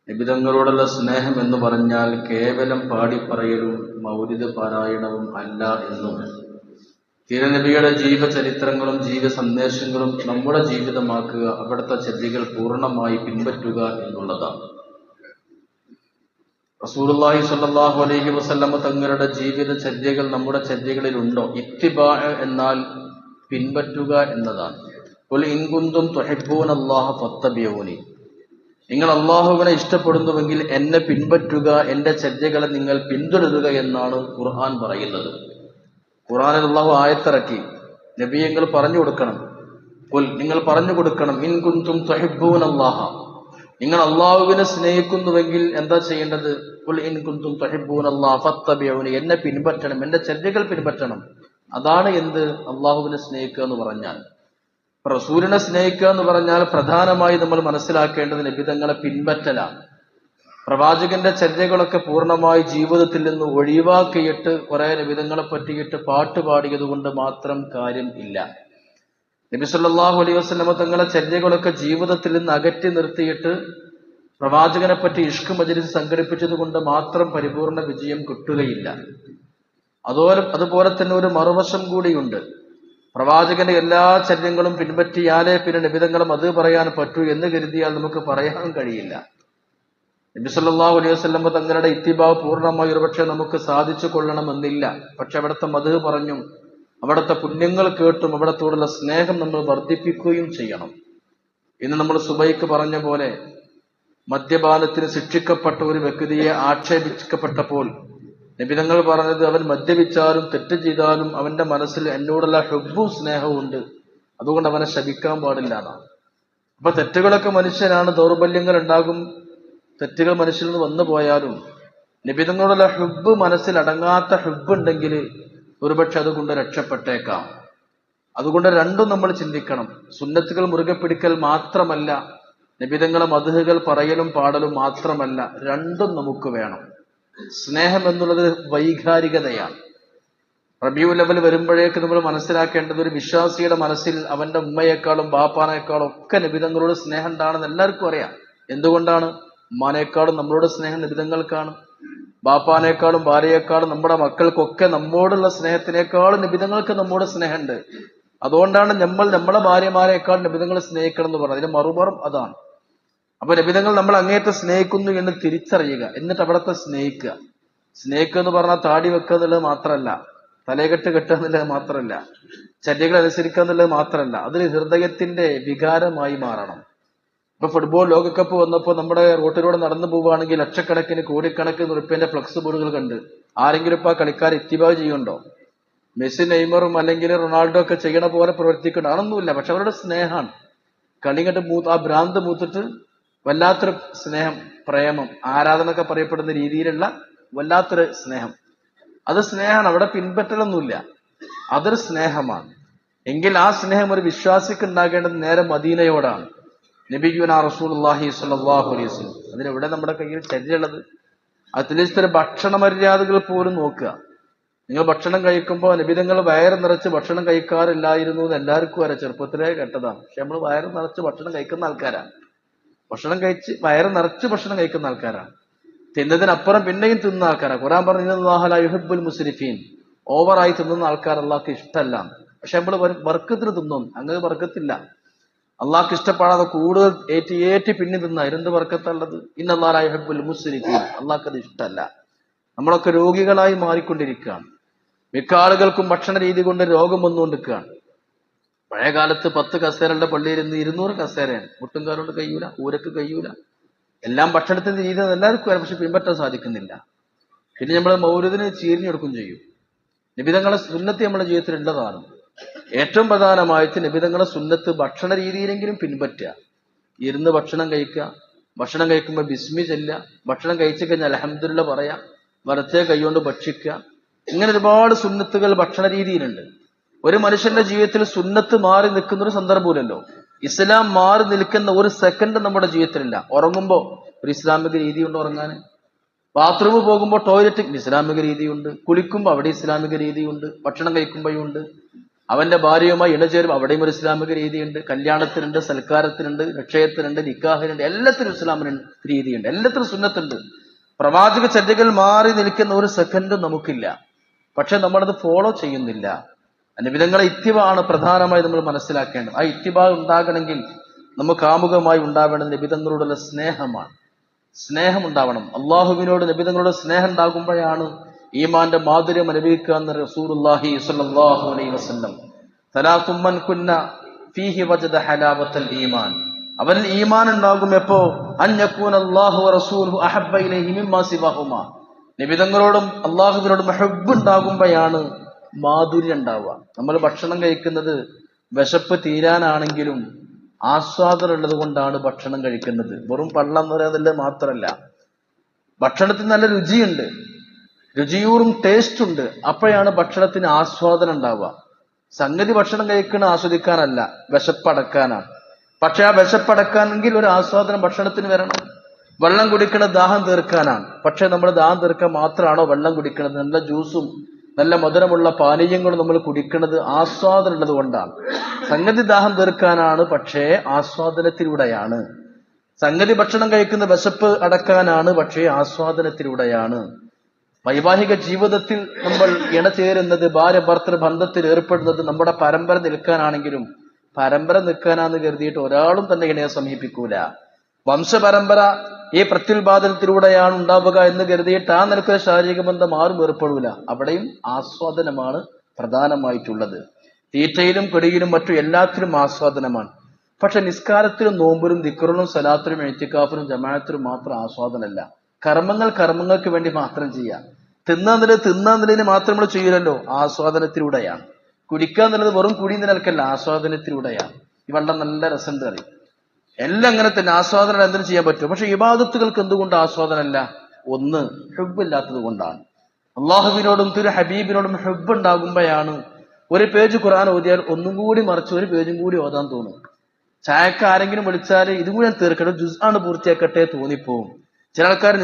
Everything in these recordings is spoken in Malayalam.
നിബിതങ്ങളോടുള്ള സ്നേഹം എന്ന് പറഞ്ഞാൽ കേവലം പാടിപ്പറയലും മൗലിദ് പാരായണവും അല്ല എന്നും തിരുനബിയുടെ ജീവചരിത്രങ്ങളും ജീവ സന്ദേശങ്ങളും നമ്മുടെ ജീവിതമാക്കുക, അവിടുത്തെ ചര്യകൾ പൂർണ്ണമായി പിൻപറ്റുക എന്നുള്ളതാണ്. റസൂലുള്ളാഹി സ്വല്ലല്ലാഹു അലൈഹി വസല്ലമ തങ്ങളുടെ ജീവിത ചര്യകൾ നമ്മുടെ ചര്യകളിലുണ്ടോ? ഇത്തിബാ എന്നാൽ പിൻപറ്റുക എന്നതാണ്. ഖുൽ ഇൻ കുന്തും തുഹിബ്ബൂനല്ലാഹ ഫത്തബിഊനി, നിങ്ങൾ അള്ളാഹുവിനെ ഇഷ്ടപ്പെടുന്നുവെങ്കിൽ എന്നെ പിൻപറ്റുക, എന്റെ ചര്യകളെ നിങ്ങൾ പിന്തുടരുക എന്നാണ് ഖുർആൻ പറയുന്നത്. ഖുർആനിൽ അള്ളാഹു ആയത്തിറക്കി, നബിയങ്ങൾ പറഞ്ഞു കൊടുക്കണം, ഖുൽ നിങ്ങൾ പറഞ്ഞു കൊടുക്കണം, ഇൻ കുന്തും തുഹിബ്ബൂനല്ലാഹ, നിങ്ങൾ അള്ളാഹുവിനെ സ്നേഹിക്കുന്നുവെങ്കിൽ എന്താ ചെയ്യേണ്ടത്? ഖുൽ ഇൻ കുന്തും തുഹിബ്ബൂനല്ലാഹ ഫത്തബിഊനി, എന്നെ പിൻപറ്റണം, എന്റെ ചര്യകൾ പിൻപറ്റണം. അതാണ് എന്ത്? അള്ളാഹുവിനെ സ്നേഹിക്കുക എന്ന് പറഞ്ഞാൽ. റസൂലിനെ സ്നേഹിക്കുക എന്ന് പറഞ്ഞാൽ പ്രധാനമായി നമ്മൾ മനസ്സിലാക്കേണ്ടത് നബിതങ്ങളെ പിൻപറ്റലാണ്. പ്രവാചകന്റെ ചര്യകളൊക്കെ പൂർണ്ണമായി ജീവിതത്തിൽ നിന്ന് ഒഴിവാക്കിയിട്ട് കുറെ നബിതങ്ങളെ പറ്റിയിട്ട് പാട്ട് പാടിയത് കൊണ്ട് മാത്രം കാര്യം ഇല്ല. നബി സല്ലല്ലാഹു അലൈഹി വസല്ലമ തങ്ങളെ ചര്യകളൊക്കെ ജീവിതത്തിൽ നിന്ന് അകറ്റി നിർത്തിയിട്ട് പ്രവാചകനെ പറ്റി ഇഷ്ക് മജ്ലിസ് സംഘടിപ്പിച്ചത് കൊണ്ട് മാത്രം പരിപൂർണ വിജയം കിട്ടുകയില്ല. അതുപോലെ തന്നെ ഒരു മറുവശം കൂടിയുണ്ട്. പ്രവാചകന്റെ എല്ലാ ചര്യങ്ങളും പിൻപറ്റിയാലേ പിന്നെ നബിതങ്ങളും അത് പറയാൻ പറ്റൂ എന്ന് കരുതിയാൽ നമുക്ക് പറയാൻ കഴിയില്ല. നബി സല്ലല്ലാഹു അലൈഹി വസല്ലം തങ്ങളുടെ ഇത്തിബാ പൂർണ്ണമായി ഒരുപക്ഷെ നമുക്ക് സാധിച്ചു കൊള്ളണമെന്നില്ല. പക്ഷെ അവിടുത്തെ മദ്ഹ് പറഞ്ഞും അവിടുത്തെ പുണ്യങ്ങൾ കേട്ടും അവിടത്തോടുള്ള സ്നേഹം നമ്മൾ വർദ്ധിപ്പിക്കുകയും ചെയ്യണം. ഇന്ന് നമ്മൾ സുബൈക്ക് പറഞ്ഞ പോലെ മദ്യപാനത്തിന് ശിക്ഷിക്കപ്പെട്ട ഒരു വ്യക്തിയെ ആക്ഷേപിക്കപ്പെട്ടപ്പോൾ നബിതങ്ങൾ പറഞ്ഞത്, അവൻ മദ്യപിച്ചാലും തെറ്റ് ചെയ്താലും അവന്റെ മനസ്സിൽ എന്നോടുള്ള ഹുബ്ബും സ്നേഹവും ഉണ്ട്, അതുകൊണ്ട് അവനെ ശപിക്കാൻ പാടില്ല എന്നാണ്. അപ്പൊ തെറ്റുകളൊക്കെ മനുഷ്യനാണ്, ദൗർബല്യങ്ങൾ ഉണ്ടാകും, തെറ്റുകൾ മനുഷ്യൽ നിന്ന് വന്നു പോയാലും നബിതങ്ങളോടുള്ള ഹുബ്ബ് മനസ്സിൽ അടങ്ങാത്ത ഹുബ്ബ് ഉണ്ടെങ്കിൽ ഒരുപക്ഷെ അതുകൊണ്ട് രക്ഷപ്പെട്ടേക്കാം. അതുകൊണ്ട് രണ്ടും നമ്മൾ ചിന്തിക്കണം. സുന്നത്തുകൾ മുറുകെ പിടിക്കൽ മാത്രമല്ല, നബിതങ്ങളെ മദ്ഹുകൾ പറയലും പാടലും മാത്രമല്ല, രണ്ടും നമുക്ക് വേണം. സ്നേഹം എന്നുള്ളത് വൈകാരികതയാണ്. റബീഉൽ അവ്വൽ വരുമ്പോഴേക്ക് നമ്മൾ മനസ്സിലാക്കേണ്ടത്, ഒരു വിശ്വാസിയുടെ മനസ്സിൽ അവന്റെ ഉമ്മയെക്കാളും ബാപ്പാനേക്കാളും ഒക്കെ നബിതങ്ങളോട് സ്നേഹം ഉണ്ടാണെന്ന് എല്ലാവർക്കും അറിയാം. എന്തുകൊണ്ടാണ്? ഉമ്മാനേക്കാളും നമ്മളോട് സ്നേഹം നബിതങ്ങൾക്കാണ്, ബാപ്പാനേക്കാളും ഭാര്യയെക്കാളും നമ്മുടെ മക്കൾക്കൊക്കെ നമ്മോടുള്ള സ്നേഹത്തിനേക്കാളും നബിതങ്ങൾക്ക് നമ്മോട് സ്നേഹമുണ്ട്. അതുകൊണ്ടാണ് നമ്മളെ ഭാര്യമാരെക്കാൾ നബിതങ്ങളെ സ്നേഹിക്കണം എന്ന് പറഞ്ഞത്. അതിന് മറുപുറം അതാണ്. അപ്പൊ നബിതങ്ങൾ നമ്മൾ അങ്ങേയറ്റം സ്നേഹിക്കുന്നു എന്ന് തിരിച്ചറിയുക, എന്നിട്ട് അവിടത്തെ സ്നേഹിക്കുക. സ്നേഹിക്കുക എന്ന് പറഞ്ഞാൽ താടി വെക്കുക എന്നുള്ളത് മാത്രമല്ല, തലകെട്ട് കെട്ടുക എന്നുള്ളത് മാത്രമല്ല, ചര്യകൾ അനുസരിക്കുക എന്നുള്ളത് മാത്രമല്ല, അതിൽ ഹൃദയത്തിന്റെ വികാരമായി മാറണം. ഇപ്പൊ ഫുട്ബോൾ ലോകകപ്പ് വന്നപ്പോൾ നമ്മുടെ റോട്ടിലൂടെ നടന്നു പോവുകയാണെങ്കിൽ ലക്ഷക്കണക്കിന് കോടിക്കണക്കിന് റുപ്യന്റെ ഫ്ലക്സ് ബോർഡുകൾ കണ്ട് ആരെങ്കിലും ഇപ്പൊ ആ കളിക്കാർ ഇത്തിബാ ചെയ്യുന്നുണ്ടോ? മെസ്സി, നെയ്മറും അല്ലെങ്കിൽ റൊണാൾഡോ ഒക്കെ ചെയ്യണ പോലെ പ്രവർത്തിക്കണ്ട, ആണൊന്നുമില്ല. പക്ഷെ അവരുടെ സ്നേഹമാണ്. കളി കണ്ട് ആ ഭ്രാന്ത് മൂത്തിട്ട് വല്ലാത്തൊരു സ്നേഹം, പ്രേമം, ആരാധന ഒക്കെ പറയപ്പെടുന്ന രീതിയിലുള്ള വല്ലാത്തൊരു സ്നേഹം. അത് സ്നേഹമാണ്, അവിടെ പിൻപറ്റലൊന്നുമില്ല, അതൊരു സ്നേഹമാണ്. എങ്കിൽ ആ സ്നേഹം ഒരു വിശ്വാസിക്ക് ഉണ്ടാകേണ്ടത് നേരെ മദീനയോടാണ്. നബിയുനാ റസൂലുള്ളാഹി സ്വല്ലല്ലാഹു അലൈഹി വസല്ലം. അതിനെവിടെ നമ്മുടെ കയ്യിൽ ചര്യയുള്ളത്? അറ്റ്ലീസ്റ്റ് ഒരു ഭക്ഷണ മര്യാദകൾ പോലും നോക്കുക. നിങ്ങൾ ഭക്ഷണം കഴിക്കുമ്പോൾ നബിതങ്ങൾ വയറ് നിറച്ച് ഭക്ഷണം കഴിക്കാറില്ലായിരുന്നു എന്ന് എല്ലാവർക്കും അറിയാം, ചെറുപ്പത്തിലേ കേട്ടതാണ്. പക്ഷെ നമ്മൾ വയറ് നിറച്ച് ഭക്ഷണം കഴിക്കുന്ന ആൾക്കാരാണ്. ഭക്ഷണം കഴിച്ച് വയറ് നിറച്ച് ഭക്ഷണം കഴിക്കുന്ന ആൾക്കാരാണ്. തിന്നതിനപ്പുറം പിന്നെയും തിന്നുന്ന ആൾക്കാരാണ്. ഖുർആൻ പറഞ്ഞു, ഇന്നല്ലാഹ ലാ യുഹിബ്ബുൽ മുസ്രിഫീൻ, ഓവറായി തിന്നുന്ന ആൾക്കാർ അള്ളാഹ്ക്ക് ഇഷ്ടമല്ല. പക്ഷെ നമ്മൾ ബർക്കത്തിന് തിന്നും, അങ്ങനെ ബർക്കത്തില്ല. അള്ളാഹ്ക്ക് ഇഷ്ടപ്പെടാതെ കൂടുതൽ ഏറ്റി പിന്നെ തിന്ന എന്ത് ബർക്കത്തുള്ളത്? ഇന്നല്ലാഹ ലാ യുഹിബ്ബുൽ മുസ്രിഫീൻ, അള്ളാഹ്ക്ക് അത് ഇഷ്ടമല്ല. നമ്മളൊക്കെ രോഗികളായി മാറിക്കൊണ്ടിരിക്കുകയാണ്. മിക്ക ആളുകൾക്കും ഭക്ഷണ രീതി കൊണ്ട് രോഗം വന്നുകൊണ്ടിരിക്കുകയാണ്. പഴയ കാലത്ത് 10 കസേരകളുടെ പള്ളിയിൽ ഇന്ന് 200 കസേരയാണ്. മുട്ടുംകാരോട് കഴിയൂല, ഊരക്ക് കഴിയൂല. എല്ലാം ഭക്ഷണത്തിന്റെ രീതി എല്ലാവർക്കും വരാം, പക്ഷെ പിൻപറ്റാൻ സാധിക്കുന്നില്ല. പിന്നെ നമ്മൾ മൗലിദിന് ചീരിഞ്ഞെടുക്കും ചെയ്യും. നിബിതങ്ങളെ സുന്നത്ത് നമ്മുടെ ജീവിതത്തിൽ ഉള്ളതാണ്. ഏറ്റവും പ്രധാനമായിട്ട് നിബിതങ്ങളെ സുന്നത്ത് ഭക്ഷണ രീതിയിലെങ്കിലും പിൻപറ്റുക. ഇരുന്ന് ഭക്ഷണം കഴിക്കുക, ഭക്ഷണം കഴിക്കുമ്പോൾ ബിസ്മി ചെല്ലുക, ഭക്ഷണം കഴിച്ചു കഴിഞ്ഞാൽ അൽഹംദുലില്ലാഹ് പറയാം, വലത്തേ കൈകൊണ്ട് ഭക്ഷിക്കുക. ഇങ്ങനെ ഒരുപാട് സുന്നത്തുകൾ ഭക്ഷണ രീതിയിലുണ്ട്. ഒരു മനുഷ്യന്റെ ജീവിതത്തിൽ സുന്നത്ത് മാറി നിൽക്കുന്ന ഒരു സന്ദർഭമില്ലല്ലോ. ഇസ്ലാം മാറി നിൽക്കുന്ന ഒരു സെക്കൻഡ് നമ്മുടെ ജീവിതത്തിലില്ല. ഉറങ്ങുമ്പോ ഒരു ഇസ്ലാമിക രീതിയുണ്ട് ഉറങ്ങാൻ, ബാത്റൂമിൽ പോകുമ്പോൾ ടോയ്ലറ്റ് ഇസ്ലാമിക രീതിയുണ്ട്, കുളിക്കുമ്പോൾ അവിടെ ഇസ്ലാമിക രീതിയുണ്ട്, ഭക്ഷണം കഴിക്കുമ്പോഴും ഉണ്ട്. അവന്റെ ഭാര്യയുമായി ഇണചേരും, അവിടെയും ഒരു ഇസ്ലാമിക രീതിയുണ്ട്. കല്യാണത്തിനുണ്ട്, സൽക്കാരത്തിനുണ്ട്, രക്ഷയത്തിനുണ്ട്, നിക്കാഹിനുണ്ട്, എല്ലാത്തിനും ഇസ്ലാമിന് രീതിയുണ്ട്, എല്ലാത്തിനും സുന്നത്തുണ്ട്. പ്രവാചക ചര്യകൾ മാറി നിൽക്കുന്ന ഒരു സെക്കൻഡ് നമുക്കില്ല. പക്ഷെ നമ്മളത് ഫോളോ ചെയ്യുന്നില്ല. നബിതങ്ങളെ ഇത്തിബാണ് പ്രധാനമായി നമ്മൾ മനസ്സിലാക്കേണ്ടത്. ആ ഇത്തിബാ ഉണ്ടാകണമെങ്കിൽ നമുക്ക് ആമുഖമായി ഉണ്ടാവേണ്ടത് നബിതങ്ങളോടുള്ള സ്നേഹമാണ്. സ്നേഹം ഉണ്ടാവണം. അള്ളാഹുവിനോട് നബിതങ്ങളോട് സ്നേഹം ഉണ്ടാകുമ്പോഴാണ് ഈമാന്റെ മാധുര്യം അനുഭവിക്കുക എന്ന് റസൂലുള്ളാഹി സ്വല്ലല്ലാഹു അലൈഹി വസല്ലം. സലാസുൻ മൻ കുന്ന ഫീഹി വജദ ഹലാവത്തൽ ഈമാൻ. അവരിൽ ഈമാൻ ഉണ്ടാകും എപ്പോ? അൻ യകൂന അല്ലാഹു വറസൂലുഹു അഹബ്ബ ഇലൈഹി മിമ്മാ സിവാഹുമാ. നബിതങ്ങളോടും അള്ളാഹുവിനോടും ഹബ്ബ് ഉണ്ടാകുമ്പോഴാണ് മാധുര്യം ഉണ്ടാവുക. നമ്മൾ ഭക്ഷണം കഴിക്കുന്നത് വിശപ്പ് തീരാനാണെങ്കിലും ആസ്വാദനം ഉള്ളത് കൊണ്ടാണ് ഭക്ഷണം കഴിക്കുന്നത്. വെറും പള്ളം എന്ന് പറയുന്നത് മാത്രമല്ല, ഭക്ഷണത്തിന് നല്ല രുചിയുണ്ട്, രുചിയൂറും ടേസ്റ്റ് ഉണ്ട്. അപ്പോഴാണ് ഭക്ഷണത്തിന് ആസ്വാദനം ഉണ്ടാവുക. സംഗതി ഭക്ഷണം കഴിക്കണ ആസ്വദിക്കാനല്ല, വിശപ്പടക്കാനാണ്. പക്ഷെ ആ വിശപ്പടക്കാനെങ്കിൽ ഒരു ആസ്വാദനം ഭക്ഷണത്തിന് വരണം. വെള്ളം കുടിക്കണ ദാഹം തീർക്കാനാണ്. പക്ഷെ നമ്മൾ ദാഹം തീർക്കാൻ മാത്രമാണോ വെള്ളം കുടിക്കണത്? നല്ല ജ്യൂസും നല്ല മധുരമുള്ള പാനീയങ്ങളും നമ്മൾ കുടിക്കുന്നത് ആസ്വാദനം ഉള്ളത് കൊണ്ടാണ്. സംഗതി ദാഹം തീർക്കാനാണ്, പക്ഷേ ആസ്വാദനത്തിലൂടെയാണ്. സംഗതി ഭക്ഷണം കഴിക്കുന്ന വിശപ്പ് അടക്കാനാണ്, പക്ഷേ ആസ്വാദനത്തിലൂടെയാണ്. വൈവാഹിക ജീവിതത്തിൽ നമ്മൾ ഇണചേരുന്നത്, ഭാര്യ ഭർത്തൃ ബന്ധത്തിൽ ഏർപ്പെടുന്നത് നമ്മുടെ പരമ്പര നിൽക്കാനാണെങ്കിലും പരമ്പര നിൽക്കാനാന്ന് കരുതിയിട്ട് ഒരാളും തന്നെ ഇണയെ സമീപിക്കൂല. വംശപരമ്പര ഈ പ്രത്യുൽപാദനത്തിലൂടെയാണ് ഉണ്ടാവുക എന്ന് കരുതിയിട്ട് ആ നിലക്ക് ശാരീരിക ബന്ധം ആരും ഏർപ്പെടൂല. അവിടെയും ആസ്വാദനമാണ് പ്രധാനമായിട്ടുള്ളത്. തീറ്റയിലും പെടിയിലും മറ്റു എല്ലാത്തിലും ആസ്വാദനമാണ്. പക്ഷെ നിസ്കാരത്തിലും നോമ്പിലും ദിക്റിലും സലാത്തിലും എഴുത്തിക്കാഫിലും ജമാഅത്തിലും മാത്രം ആസ്വാദനമല്ല. കർമ്മങ്ങൾ കർമ്മങ്ങൾക്ക് വേണ്ടി മാത്രം ചെയ്യാം. തിന്നാന്നതിന് മാത്രം നമ്മൾ ചെയ്യില്ലല്ലോ, ആസ്വാദനത്തിലൂടെയാണ്. കുടിക്കുക എന്നുള്ളത് വെറും കുടിയുന്ന നിലക്കല്ല, ആസ്വാദനത്തിലൂടെയാണ്. ഈ വെള്ളം നല്ല രസമുണ്ട് അറിയും, എല്ലാം അങ്ങനെ തന്നെ. ആസ്വാദനം എന്തിനു ചെയ്യാൻ പറ്റും. പക്ഷെ ഇബാദത്തുകൾക്ക് എന്തുകൊണ്ട് ആസ്വാദനമല്ല? ഒന്ന്, ഹുബ്ബില്ലാത്തത് കൊണ്ടാണ്. അള്ളാഹുവിനോടും തിരു ഹബീബിനോടും ഹുബ്ബ് ഉണ്ടാകുമ്പോഴാണ് ഒരു പേജ് ഖുർആൻ ഓതിയാൽ ഒന്നും കൂടി മറിച്ച് ഒരു പേജും കൂടി ഓതാൻ തോന്നും. ചായക്ക് ആരെങ്കിലും വിളിച്ചാൽ ഇതും കൂടി ഞാൻ തീർക്കട്ടെ, ജുസ് ആണ് പൂർത്തിയാക്കട്ടെ തോന്നിപ്പോവും. ചില ആൾക്കാർ